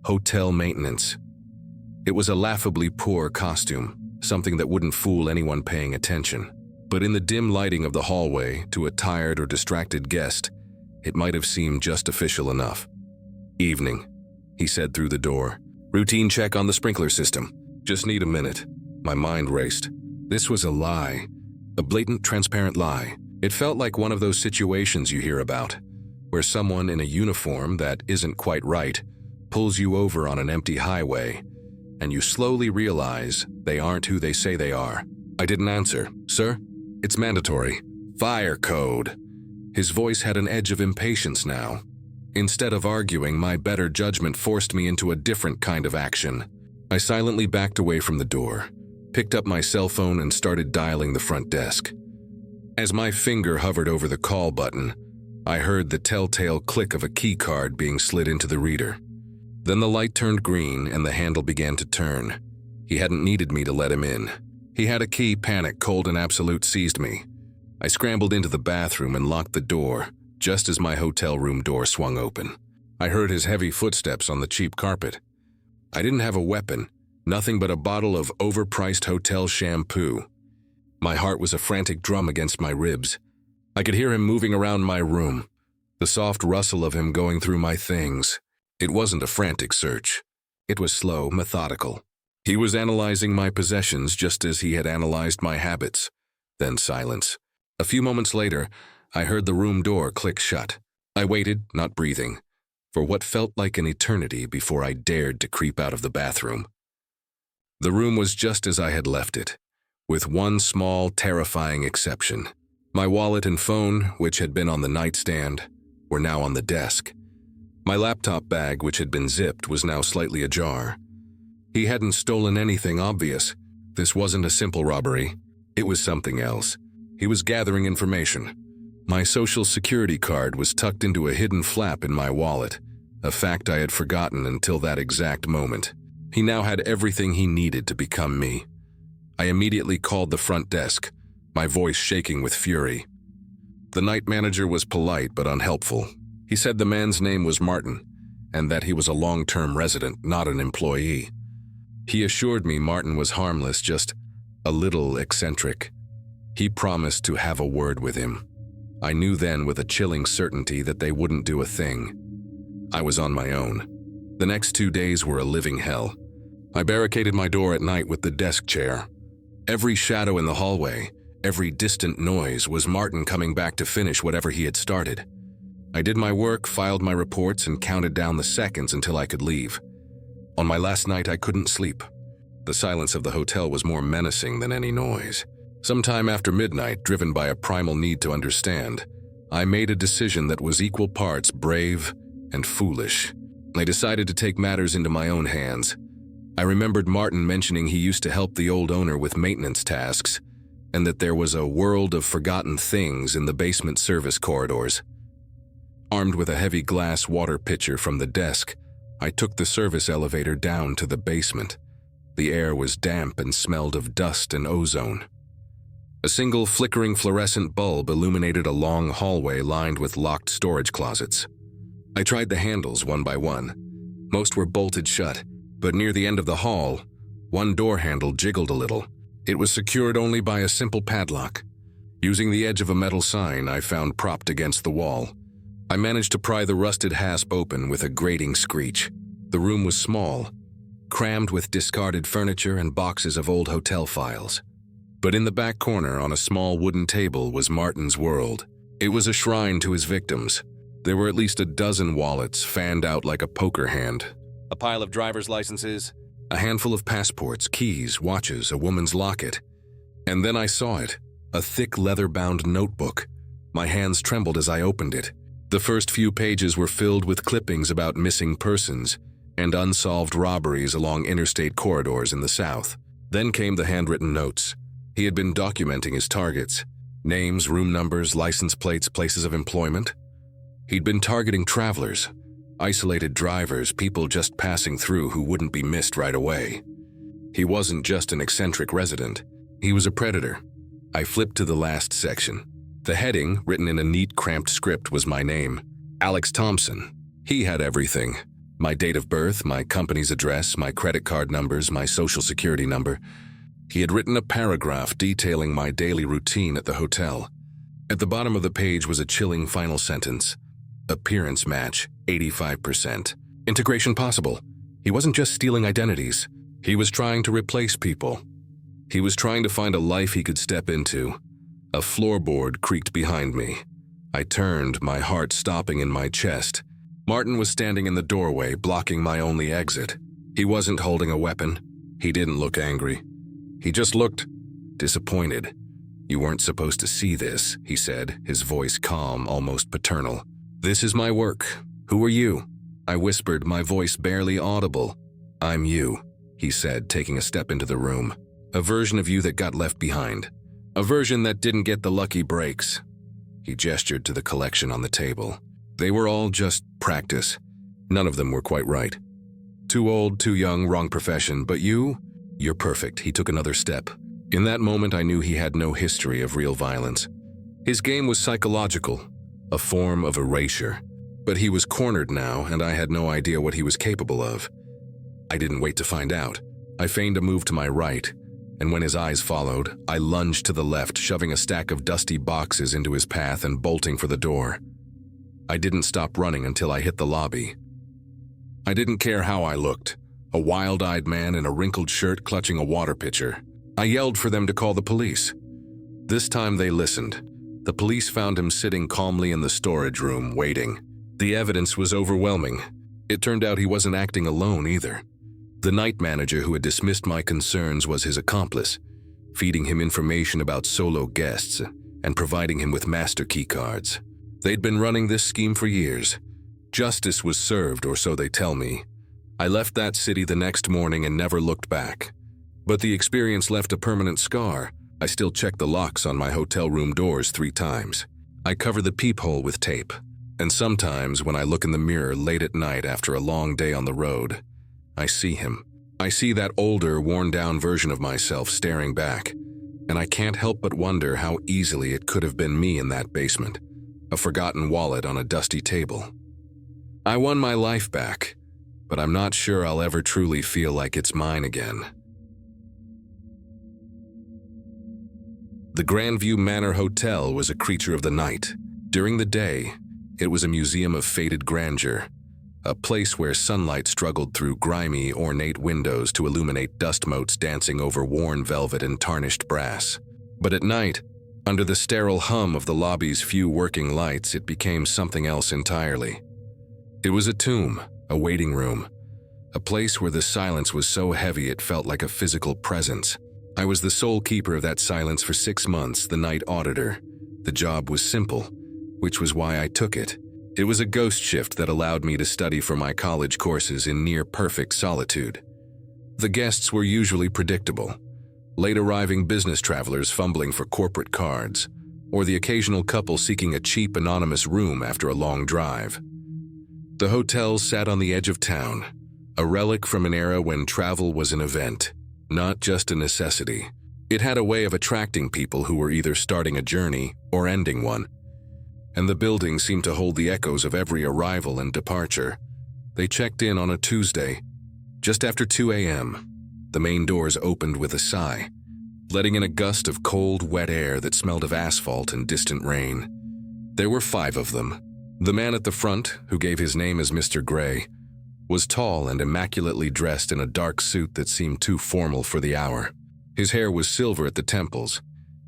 "Hotel Maintenance." It was a laughably poor costume, something that wouldn't fool anyone paying attention. But in the dim lighting of the hallway, to a tired or distracted guest, it might have seemed just official enough. "Evening," he said through the door. "Routine check on the sprinkler system. Just need a minute." My mind raced. This was a lie. A blatant, transparent lie. It felt like one of those situations you hear about, where someone in a uniform that isn't quite right pulls you over on an empty highway, and you slowly realize they aren't who they say they are. I didn't answer. "Sir, it's mandatory. Fire code." His voice had an edge of impatience now. Instead of arguing, my better judgment forced me into a different kind of action. I silently backed away from the door, picked up my cell phone and started dialing the front desk. As my finger hovered over the call button, I heard the telltale click of a key card being slid into the reader. Then the light turned green and the handle began to turn. He hadn't needed me to let him in. He had a key. Panic, cold and absolute, seized me. I scrambled into the bathroom and locked the door, just as my hotel room door swung open. I heard his heavy footsteps on the cheap carpet. I didn't have a weapon, nothing but a bottle of overpriced hotel shampoo. My heart was a frantic drum against my ribs. I could hear him moving around my room, the soft rustle of him going through my things. It wasn't a frantic search. It was slow, methodical. He was analyzing my possessions just as he had analyzed my habits. Then silence. A few moments later, I heard the room door click shut. I waited, not breathing, for what felt like an eternity before I dared to creep out of the bathroom. The room was just as I had left it, with one small, terrifying exception. My wallet and phone, which had been on the nightstand, were now on the desk. My laptop bag, which had been zipped, was now slightly ajar. He hadn't stolen anything obvious. This wasn't a simple robbery. It was something else. He was gathering information. My social security card was tucked into a hidden flap in my wallet, a fact I had forgotten until that exact moment. He now had everything he needed to become me. I immediately called the front desk, my voice shaking with fury. The night manager was polite but unhelpful. He said the man's name was Martin, and that he was a long-term resident, not an employee. He assured me Martin was harmless, just a little eccentric. He promised to have a word with him. I knew then with a chilling certainty that they wouldn't do a thing. I was on my own. The next 2 days were a living hell. I barricaded my door at night with the desk chair. Every shadow in the hallway, every distant noise was Martin coming back to finish whatever he had started. I did my work, filed my reports, and counted down the seconds until I could leave. On my last night, I couldn't sleep. The silence of the hotel was more menacing than any noise. Sometime after midnight, driven by a primal need to understand, I made a decision that was equal parts brave and foolish. I decided to take matters into my own hands. I remembered Martin mentioning he used to help the old owner with maintenance tasks, and that there was a world of forgotten things in the basement service corridors. Armed with a heavy glass water pitcher from the desk, I took the service elevator down to the basement. The air was damp and smelled of dust and ozone. A single flickering fluorescent bulb illuminated a long hallway lined with locked storage closets. I tried the handles one by one. Most were bolted shut, but near the end of the hall, one door handle jiggled a little. It was secured only by a simple padlock. Using the edge of a metal sign I found propped against the wall, I managed to pry the rusted hasp open with a grating screech. The room was small, crammed with discarded furniture and boxes of old hotel files. But in the back corner on a small wooden table was Martin's world. It was a shrine to his victims. There were at least a dozen wallets fanned out like a poker hand, a pile of driver's licenses, a handful of passports, keys, watches, a woman's locket. And then I saw it, a thick leather-bound notebook. My hands trembled as I opened it. The first few pages were filled with clippings about missing persons and unsolved robberies along interstate corridors in the South. Then came the handwritten notes. He had been documenting his targets: names, room numbers, license plates, places of employment. He'd been targeting travelers, isolated drivers, people just passing through who wouldn't be missed right away. He wasn't just an eccentric resident. He was a predator. I flipped to the last section. The heading, written in a neat, cramped script, was my name, Alex Thompson. He had everything. My date of birth, my company's address, my credit card numbers, my social security number. He had written a paragraph detailing my daily routine at the hotel. At the bottom of the page was a chilling final sentence. Appearance match, 85%. Integration possible. He wasn't just stealing identities. He was trying to replace people. He was trying to find a life he could step into. A floorboard creaked behind me. I turned, my heart stopping in my chest. Martin was standing in the doorway, blocking my only exit. He wasn't holding a weapon. He didn't look angry. He just looked disappointed. "You weren't supposed to see this," he said, his voice calm, almost paternal. "This is my work. Who are you?" I whispered, my voice barely audible. "I'm you," he said, taking a step into the room. "A version of you that got left behind. A version that didn't get the lucky breaks." He gestured to the collection on the table. They were all just practice. None of them were quite right. Too old, too young, wrong profession, but you're perfect. He took another step. In that moment, I knew he had no history of real violence. His game was psychological, a form of erasure. But he was cornered now, and I had no idea what he was capable of. I didn't wait to find out. I feigned a move to my right, and when his eyes followed, I lunged to the left, shoving a stack of dusty boxes into his path and bolting for the door. I didn't stop running until I hit the lobby. I didn't care how I looked, a wild-eyed man in a wrinkled shirt clutching a water pitcher. I yelled for them to call the police. This time they listened. The police found him sitting calmly in the storage room, waiting. The evidence was overwhelming. It turned out he wasn't acting alone either. The night manager who had dismissed my concerns was his accomplice, feeding him information about solo guests and providing him with master key cards. They'd been running this scheme for years. Justice was served, or so they tell me. I left that city the next morning and never looked back. But the experience left a permanent scar. I still check the locks on my hotel room doors 3 times. I cover the peephole with tape. And sometimes when I look in the mirror late at night after a long day on the road, I see him. I see that older, worn-down version of myself staring back, and I can't help but wonder how easily it could have been me in that basement, a forgotten wallet on a dusty table. I won my life back, but I'm not sure I'll ever truly feel like it's mine again. The Grandview Manor Hotel was a creature of the night. During the day, it was a museum of faded grandeur, a place where sunlight struggled through grimy, ornate windows to illuminate dust motes dancing over worn velvet and tarnished brass. But at night, under the sterile hum of the lobby's few working lights, it became something else entirely. It was a tomb, a waiting room, a place where the silence was so heavy it felt like a physical presence. I was the sole keeper of that silence for 6 months, the night auditor. The job was simple, which was why I took it. It was a ghost shift that allowed me to study for my college courses in near-perfect solitude. The guests were usually predictable: late-arriving business travelers fumbling for corporate cards, or the occasional couple seeking a cheap, anonymous room after a long drive. The hotel sat on the edge of town, a relic from an era when travel was an event, not just a necessity. It had a way of attracting people who were either starting a journey or ending one, and the building seemed to hold the echoes of every arrival and departure. They checked in on a Tuesday, just after 2 a.m. The main doors opened with a sigh, letting in a gust of cold, wet air that smelled of asphalt and distant rain. There were 5 of them. The man at the front, who gave his name as Mr. Gray, was tall and immaculately dressed in a dark suit that seemed too formal for the hour. His hair was silver at the temples,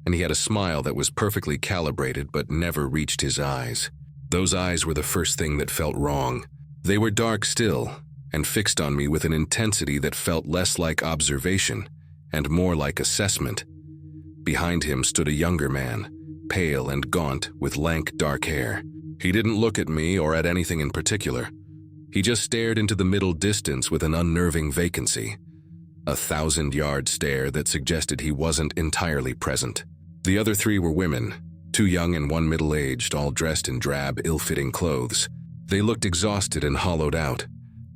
and he had a smile that was perfectly calibrated but never reached his eyes. Those eyes were the first thing that felt wrong. They were dark still, and fixed on me with an intensity that felt less like observation and more like assessment. Behind him stood a younger man, pale and gaunt, with lank dark hair. He didn't look at me or at anything in particular. He just stared into the middle distance with an unnerving vacancy, a 1,000-yard stare that suggested he wasn't entirely present. The other 3 were women, 2 young and 1 middle-aged, all dressed in drab, ill-fitting clothes. They looked exhausted and hollowed out,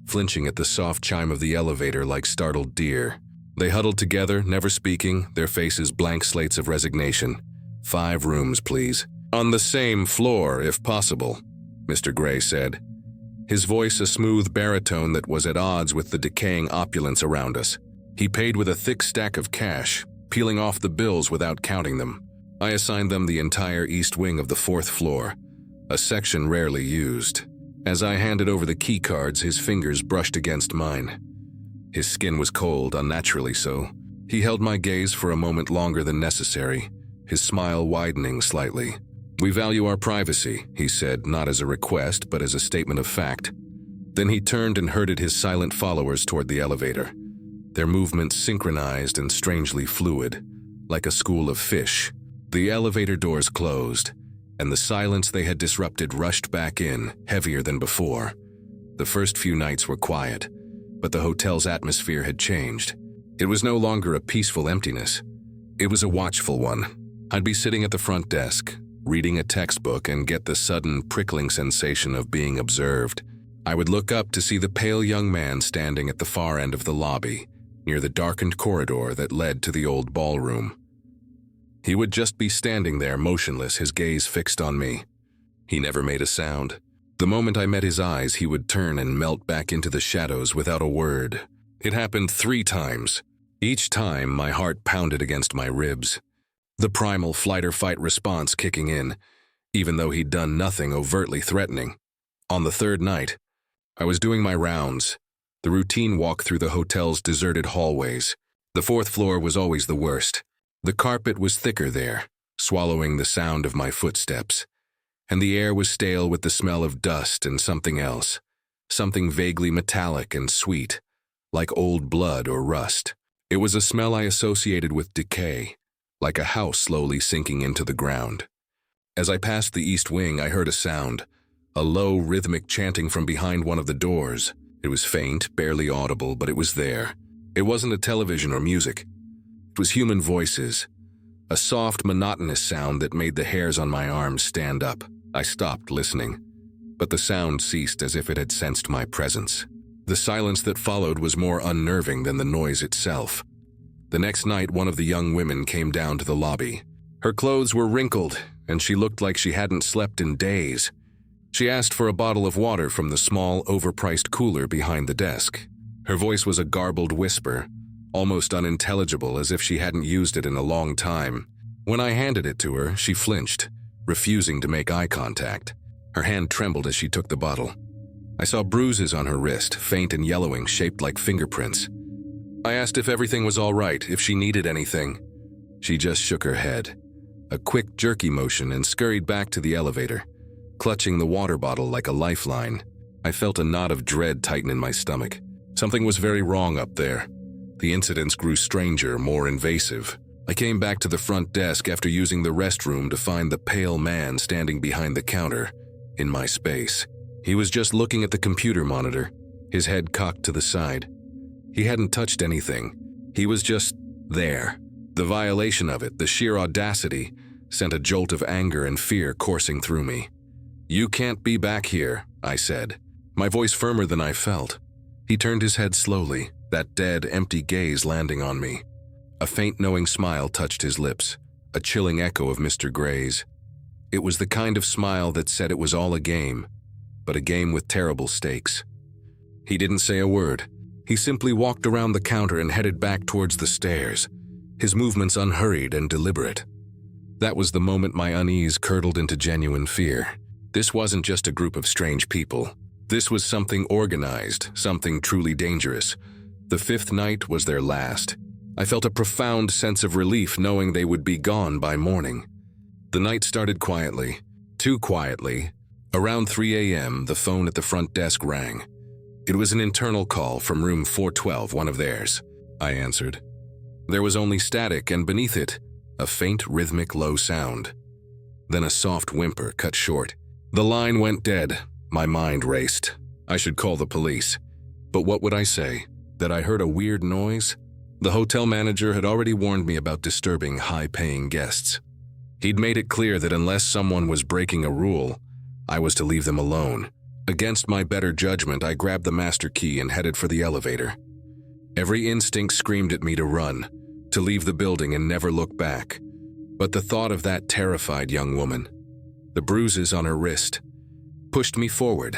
flinching at the soft chime of the elevator like startled deer. They huddled together, never speaking, their faces blank slates of resignation. 5 rooms, please. On the same floor, if possible, Mr. Gray said, his voice a smooth baritone that was at odds with the decaying opulence around us. He paid with a thick stack of cash, peeling off the bills without counting them. I assigned them the entire east wing of the 4th floor, a section rarely used. As I handed over the key cards, his fingers brushed against mine. His skin was cold, unnaturally so. He held my gaze for a moment longer than necessary, his smile widening slightly. "We value our privacy," he said, not as a request, but as a statement of fact. Then he turned and herded his silent followers toward the elevator, their movements synchronized and strangely fluid, like a school of fish. The elevator doors closed, and the silence they had disrupted rushed back in, heavier than before. The first few nights were quiet, but the hotel's atmosphere had changed. It was no longer a peaceful emptiness. It was a watchful one. I'd be sitting at the front desk, reading a textbook, and get the sudden prickling sensation of being observed. I would look up to see the pale young man standing at the far end of the lobby, near the darkened corridor that led to the old ballroom. He would just be standing there, motionless, his gaze fixed on me. He never made a sound. The moment I met his eyes, he would turn and melt back into the shadows without a word. It happened 3 times. Each time, my heart pounded against my ribs, the primal flight-or-fight response kicking in, even though he'd done nothing overtly threatening. On the 3rd night, I was doing my rounds, the routine walk through the hotel's deserted hallways. The 4th floor was always the worst. The carpet was thicker there, swallowing the sound of my footsteps, and the air was stale with the smell of dust and something else, something vaguely metallic and sweet, like old blood or rust. It was a smell I associated with decay, like a house slowly sinking into the ground. As I passed the east wing, I heard a sound, a low, rhythmic chanting from behind one of the doors. It was faint, barely audible, but it was there. It wasn't a television or music. It was human voices, a soft, monotonous sound that made the hairs on my arms stand up. I stopped listening, but the sound ceased as if it had sensed my presence. The silence that followed was more unnerving than the noise itself. The next night, one of the young women came down to the lobby. Her clothes were wrinkled, and she looked like she hadn't slept in days. She asked for a bottle of water from the small, overpriced cooler behind the desk. Her voice was a garbled whisper, almost unintelligible, as if she hadn't used it in a long time. When I handed it to her, she flinched, refusing to make eye contact. Her hand trembled as she took the bottle. I saw bruises on her wrist, faint and yellowing, shaped like fingerprints. I asked if everything was all right, if she needed anything. She just shook her head, a quick, jerky motion, and scurried back to the elevator, clutching the water bottle like a lifeline. I felt a knot of dread tighten in my stomach. Something was very wrong up there. The incidents grew stranger, more invasive. I came back to the front desk after using the restroom to find the pale man standing behind the counter, in my space. He was just looking at the computer monitor, his head cocked to the side. He hadn't touched anything. He was just there. The violation of it, the sheer audacity, sent a jolt of anger and fear coursing through me. "You can't be back here," I said, my voice firmer than I felt. He turned his head slowly, that dead, empty gaze landing on me. A faint, knowing smile touched his lips, a chilling echo of Mr. Gray's. It was the kind of smile that said it was all a game, but a game with terrible stakes. He didn't say a word. He simply walked around the counter and headed back towards the stairs, his movements unhurried and deliberate. That was the moment my unease curdled into genuine fear. This wasn't just a group of strange people. This was something organized, something truly dangerous. The fifth night was their last. I felt a profound sense of relief knowing they would be gone by morning. The night started quietly, too quietly. Around 3 a.m., the phone at the front desk rang. It was an internal call from room 412, one of theirs. I answered. There was only static, and beneath it, a faint, rhythmic, low sound. Then a soft whimper cut short. The line went dead. My mind raced. I should call the police. But what would I say? That I heard a weird noise? The hotel manager had already warned me about disturbing high-paying guests. He'd made it clear that unless someone was breaking a rule, I was to leave them alone. Against my better judgment, I grabbed the master key and headed for the elevator. Every instinct screamed at me to run, to leave the building and never look back. But the thought of that terrified young woman, the bruises on her wrist, pushed me forward.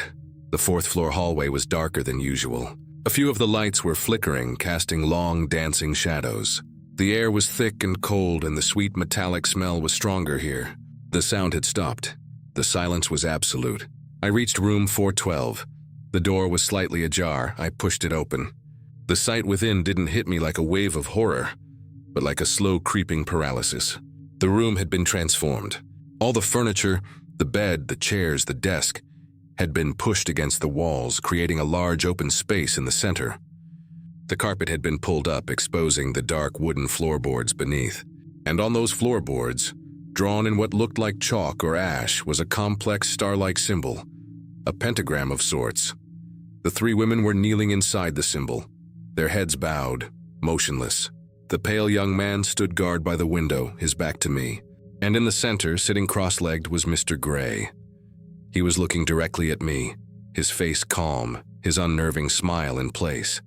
The fourth-floor hallway was darker than usual. A few of the lights were flickering, casting long, dancing shadows. The air was thick and cold, and the sweet metallic smell was stronger here. The sound had stopped. The silence was absolute. I reached room 412. The door was slightly ajar. I pushed it open. The sight within didn't hit me like a wave of horror, but like a slow creeping paralysis. The room had been transformed. All the furniture, the bed, the chairs, the desk, had been pushed against the walls, creating a large open space in the center. The carpet had been pulled up, exposing the dark wooden floorboards beneath. And on those floorboards, drawn in what looked like chalk or ash, was a complex star-like symbol, a pentagram of sorts. The three women were kneeling inside the symbol, their heads bowed, motionless. The pale young man stood guard by the window, his back to me. And in the center, sitting cross-legged, was Mr. Gray. He was looking directly at me, his face calm, his unnerving smile in place.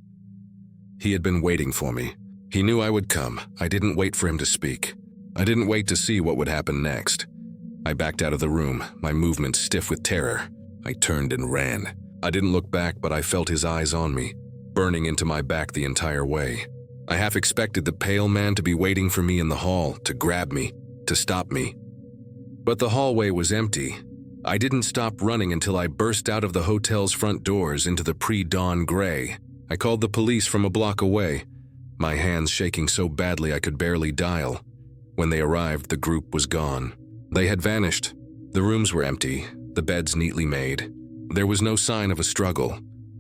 He had been waiting for me. He knew I would come. I didn't wait for him to speak. I didn't wait to see what would happen next. I backed out of the room, my movements stiff with terror. I turned and ran. I didn't look back, but I felt his eyes on me, burning into my back the entire way. I half expected the pale man to be waiting for me in the hall, to grab me, to stop me. But the hallway was empty. I didn't stop running until I burst out of the hotel's front doors into the pre-dawn gray. I called the police from a block away, my hands shaking so badly I could barely dial. When they arrived, the group was gone. They had vanished. The rooms were empty, the beds neatly made. There was no sign of a struggle,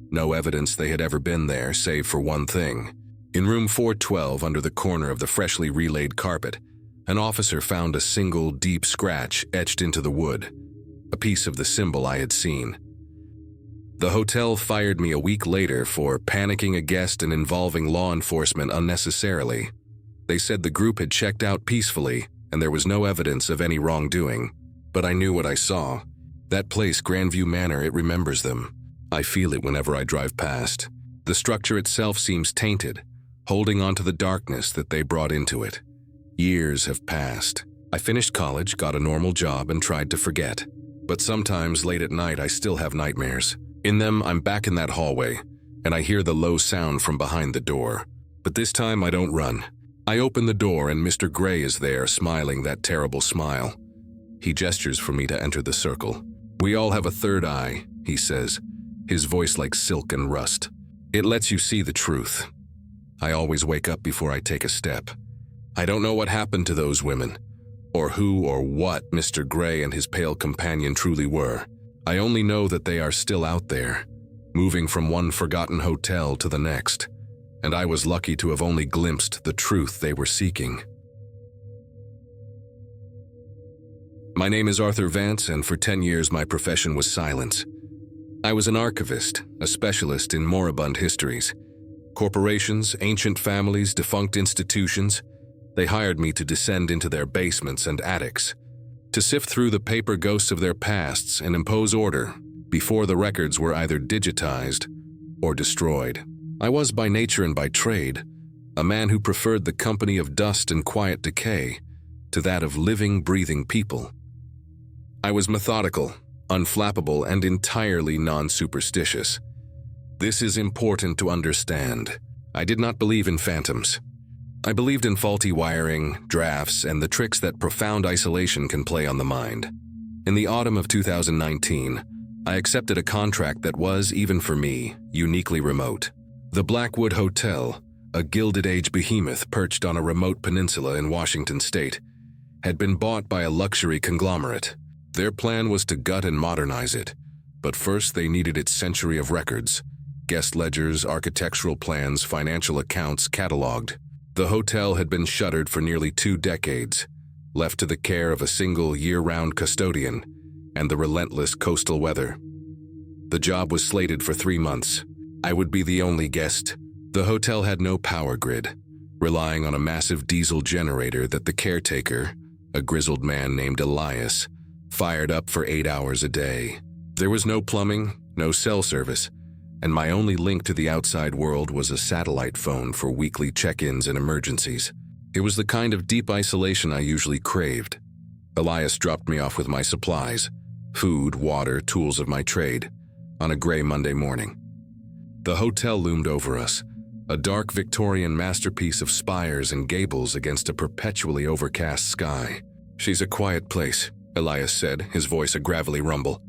no evidence they had ever been there, save for one thing. In room 412, under the corner of the freshly relaid carpet, an officer found a single deep scratch etched into the wood. a piece of the symbol I had seen. The hotel fired me a week later for panicking a guest and involving law enforcement unnecessarily. They said the group had checked out peacefully and there was no evidence of any wrongdoing. But I knew what I saw. That place, Grandview Manor, it remembers them. I feel it whenever I drive past. The structure itself seems tainted, holding on to the darkness that they brought into it. Years have passed. I finished college, got a normal job, and tried to forget. But sometimes late at night I still have nightmares. In them, I'm back in that hallway, and I hear the low sound from behind the door. But this time I don't run. I open the door and Mr. Gray is there, smiling that terrible smile. He gestures for me to enter the circle. "We all have a third eye," he says, his voice like silk and rust. "It lets you see the truth." I always wake up before I take a step. I don't know what happened to those women, or who or what Mr. Gray and his pale companion truly were. I only know that they are still out there, moving from one forgotten hotel to the next, and I was lucky to have only glimpsed the truth they were seeking. My name is Arthur Vance, and for 10 years my profession was silence. I was an archivist, a specialist in moribund histories. Corporations, ancient families, defunct institutions, they hired me to descend into their basements and attics, to sift through the paper ghosts of their pasts and impose order before the records were either digitized or destroyed. I was by nature and by trade a man who preferred the company of dust and quiet decay to that of living, breathing people. I was methodical, unflappable, and entirely non-superstitious. This is important to understand. I did not believe in phantoms. I believed in faulty wiring, drafts, and the tricks that profound isolation can play on the mind. In the autumn of 2019, I accepted a contract that was, even for me, uniquely remote. The Blackwood Hotel, a Gilded Age behemoth perched on a remote peninsula in Washington state, had been bought by a luxury conglomerate. Their plan was to gut and modernize it, but first they needed its century of records, guest ledgers, architectural plans, financial accounts cataloged. The hotel had been shuttered for nearly 2 decades, left to the care of a single year-round custodian and the relentless coastal weather. The job was slated for 3 months. I would be the only guest. The hotel had no power grid, relying on a massive diesel generator that the caretaker, a grizzled man named Elias, fired up for 8 hours a day. There was no plumbing, no cell service, and my only link to the outside world was a satellite phone for weekly check-ins and emergencies. It was the kind of deep isolation I usually craved. Elias dropped me off with my supplies, food, water, tools of my trade, on a gray Monday morning. The hotel loomed over us, a dark Victorian masterpiece of spires and gables against a perpetually overcast sky. "She's a quiet place," Elias said, his voice a gravelly rumble.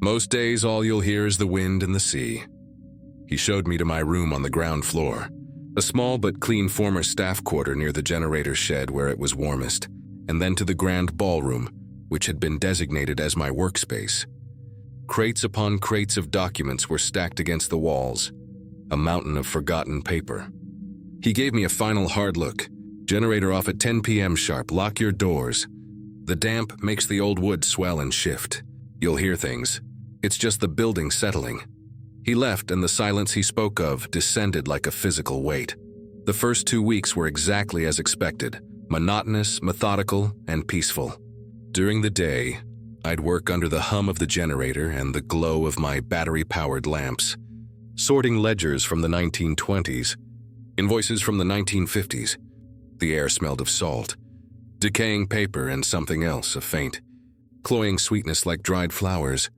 "Most days all you'll hear is the wind and the sea." He showed me to my room on the ground floor, a small but clean former staff quarter near the generator shed where it was warmest, and then to the grand ballroom, which had been designated as my workspace. Crates upon crates of documents were stacked against the walls, a mountain of forgotten paper. He gave me a final hard look. "Generator off at 10 p.m. sharp, lock your doors. The damp makes the old wood swell and shift. You'll hear things. It's just the building settling." He left, and the silence he spoke of descended like a physical weight. The first 2 weeks were exactly as expected, monotonous, methodical, and peaceful. During the day, I'd work under the hum of the generator and the glow of my battery-powered lamps, sorting ledgers from the 1920s, invoices from the 1950s. The air smelled of salt, decaying paper, and something else, a faint, cloying sweetness like dried flowers.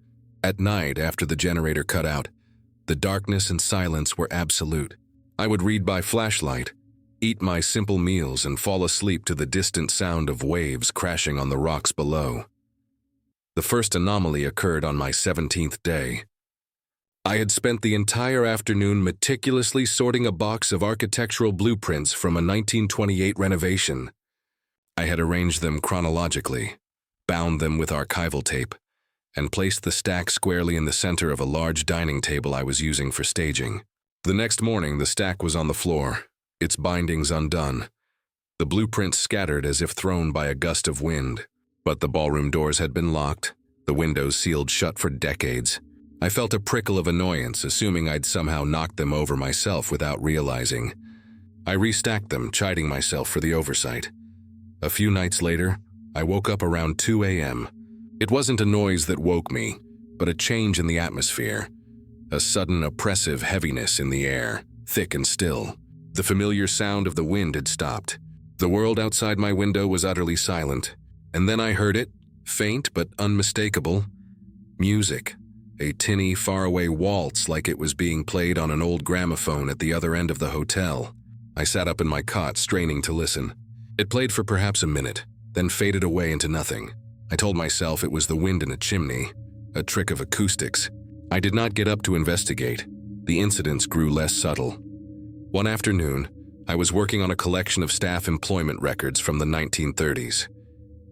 At night, after the generator cut out, the darkness and silence were absolute. I would read by flashlight, eat my simple meals, and fall asleep to the distant sound of waves crashing on the rocks below. The first anomaly occurred on my 17th day. I had spent the entire afternoon meticulously sorting a box of architectural blueprints from a 1928 renovation. I had arranged them chronologically, bound them with archival tape, and placed the stack squarely in the center of a large dining table I was using for staging. The next morning, the stack was on the floor, its bindings undone, the blueprints scattered as if thrown by a gust of wind. But the ballroom doors had been locked, the windows sealed shut for decades. I felt a prickle of annoyance, assuming I'd somehow knocked them over myself without realizing. I restacked them, chiding myself for the oversight. A few nights later, I woke up around 2 a.m. It wasn't a noise that woke me, but a change in the atmosphere. A sudden oppressive heaviness in the air, thick and still. The familiar sound of the wind had stopped. The world outside my window was utterly silent. And then I heard it, faint but unmistakable. Music. A tinny, faraway waltz like it was being played on an old gramophone at the other end of the hotel. I sat up in my cot, straining to listen. It played for perhaps a minute, then faded away into nothing. I told myself it was the wind in a chimney, a trick of acoustics. I did not get up to investigate. The incidents grew less subtle. One afternoon, I was working on a collection of staff employment records from the 1930s.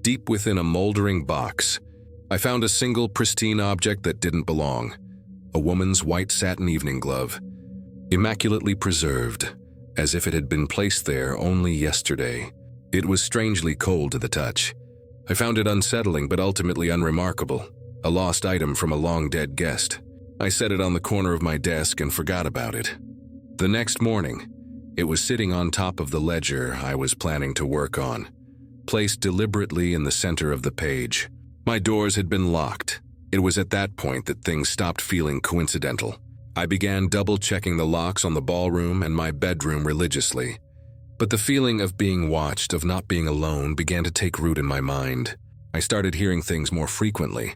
Deep within a moldering box, I found a single pristine object that didn't belong. A woman's white satin evening glove, immaculately preserved, as if it had been placed there only yesterday. It was strangely cold to the touch. I found it unsettling but ultimately unremarkable, a lost item from a long-dead guest. I set it on the corner of my desk and forgot about it. The next morning, it was sitting on top of the ledger I was planning to work on, placed deliberately in the center of the page. My doors had been locked. It was at that point that things stopped feeling coincidental. I began double-checking the locks on the ballroom and my bedroom religiously. But the feeling of being watched, of not being alone, began to take root in my mind. I started hearing things more frequently.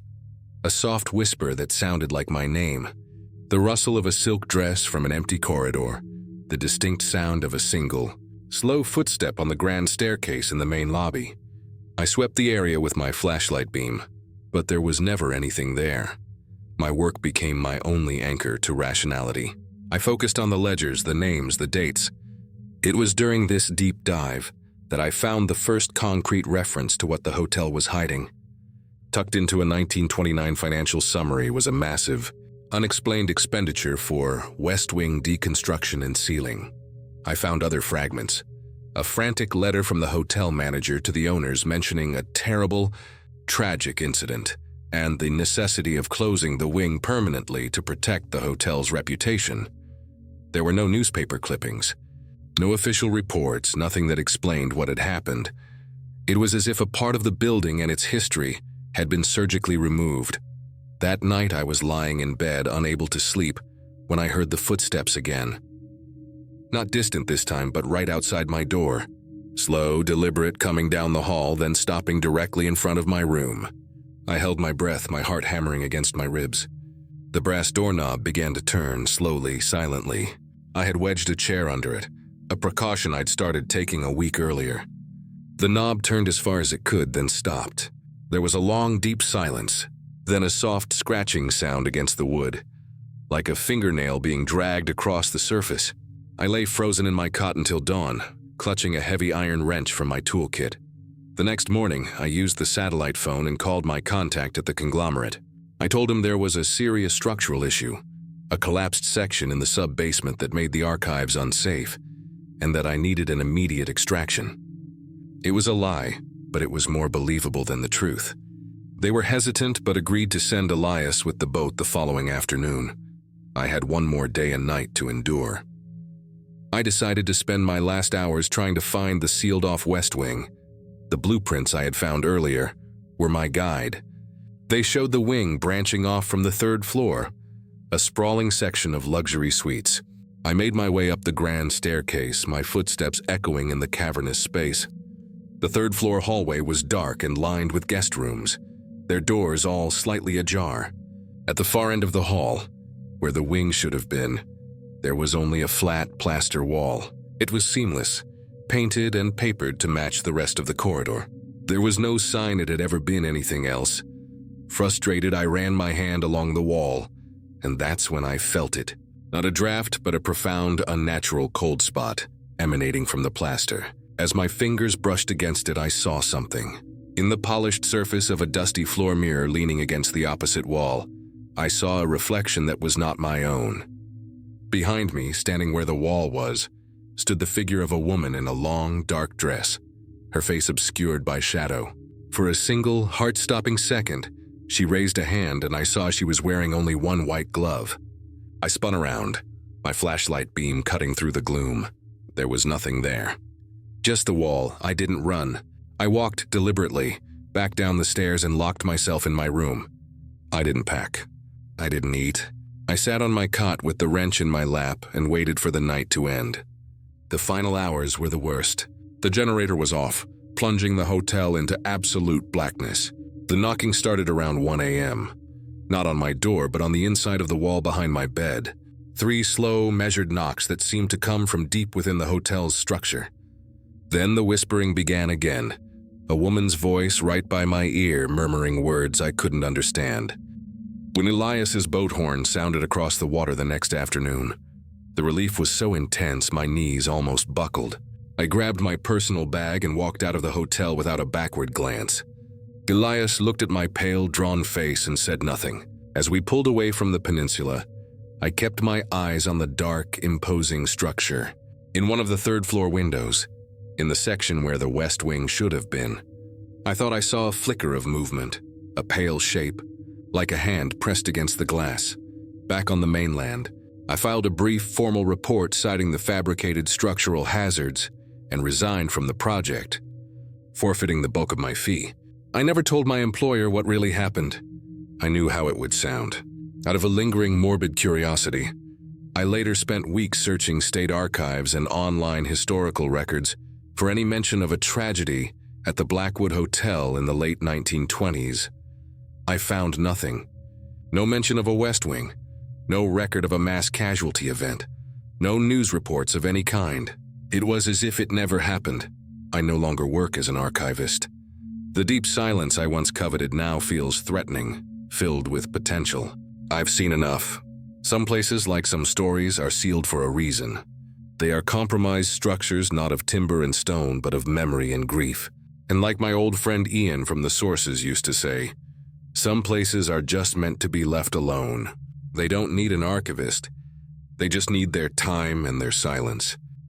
A soft whisper that sounded like my name. The rustle of a silk dress from an empty corridor. The distinct sound of a single, slow footstep on the grand staircase in the main lobby. I swept the area with my flashlight beam, but there was never anything there. My work became my only anchor to rationality. I focused on the ledgers, the names, the dates. It was during this deep dive that I found the first concrete reference to what the hotel was hiding. Tucked into a 1929 financial summary was a massive, unexplained expenditure for West Wing deconstruction and sealing. I found other fragments. A frantic letter from the hotel manager to the owners mentioning a terrible, tragic incident and the necessity of closing the wing permanently to protect the hotel's reputation. There were no newspaper clippings, no official reports, nothing that explained what had happened. It was as if a part of the building and its history had been surgically removed. That night I was lying in bed, unable to sleep, when I heard the footsteps again. Not distant this time, but right outside my door. Slow, deliberate, coming down the hall, then stopping directly in front of my room. I held my breath, my heart hammering against my ribs. The brass doorknob began to turn, slowly, silently. I had wedged a chair under it, a precaution I'd started taking a week earlier. The knob turned as far as it could, then stopped. There was a long, deep silence, then a soft scratching sound against the wood, like a fingernail being dragged across the surface. I lay frozen in my cot until dawn, clutching a heavy iron wrench from my toolkit. The next morning, I used the satellite phone and called my contact at the conglomerate. I told him there was a serious structural issue, a collapsed section in the sub-basement that made the archives unsafe, and that I needed an immediate extraction. It was a lie, but it was more believable than the truth. They were hesitant but agreed to send Elias with the boat the following afternoon. I had one more day and night to endure. I decided to spend my last hours trying to find the sealed-off West Wing. The blueprints I had found earlier were my guide. They showed the wing branching off from the third floor, a sprawling section of luxury suites. I made my way up the grand staircase, my footsteps echoing in the cavernous space. The third-floor hallway was dark and lined with guest rooms, their doors all slightly ajar. At the far end of the hall, where the wing should have been, there was only a flat plaster wall. It was seamless, painted and papered to match the rest of the corridor. There was no sign it had ever been anything else. Frustrated, I ran my hand along the wall, and that's when I felt it. Not a draft, but a profound, unnatural cold spot emanating from the plaster. As my fingers brushed against it, I saw something. In the polished surface of a dusty floor mirror leaning against the opposite wall, I saw a reflection that was not my own. Behind me, standing where the wall was, stood the figure of a woman in a long, dark dress, her face obscured by shadow. For a single, heart-stopping second, She raised a hand and I saw she was wearing only one white glove. I spun around, my flashlight beam cutting through the gloom. There was nothing there. Just the wall. I didn't run. I walked deliberately, back down the stairs and locked myself in my room. I didn't pack. I didn't eat. I sat on my cot with the wrench in my lap and waited for the night to end. The final hours were the worst. The generator was off, plunging the hotel into absolute blackness. The knocking started around 1 a.m. Not on my door, but on the inside of the wall behind my bed. 3 slow, measured knocks that seemed to come from deep within the hotel's structure. Then the whispering began again, a woman's voice right by my ear murmuring words I couldn't understand. When Elias's boat horn sounded across the water the next afternoon, the relief was so intense my knees almost buckled. I grabbed my personal bag and walked out of the hotel without a backward glance. Elias looked at my pale, drawn face and said nothing. As we pulled away from the peninsula, I kept my eyes on the dark, imposing structure. In one of the third-floor windows, in the section where the west wing should have been, I thought I saw a flicker of movement, a pale shape, like a hand pressed against the glass. Back on the mainland, I filed a brief formal report citing the fabricated structural hazards and resigned from the project, forfeiting the bulk of my fee. I never told my employer what really happened. I knew how it would sound. Out of a lingering morbid curiosity, I later spent weeks searching state archives and online historical records for any mention of a tragedy at the Blackwood Hotel in the late 1920s. I found nothing. No mention of a West Wing, no record of a mass casualty event, no news reports of any kind. It was as if it never happened. I no longer work as an archivist. The deep silence I once coveted now feels threatening, filled with potential. I've seen enough. Some places, like some stories, are sealed for a reason. They are compromised structures not of timber and stone, but of memory and grief. And like my old friend Ian from the Sources used to say, some places are just meant to be left alone. They don't need an archivist. They just need their time and their silence.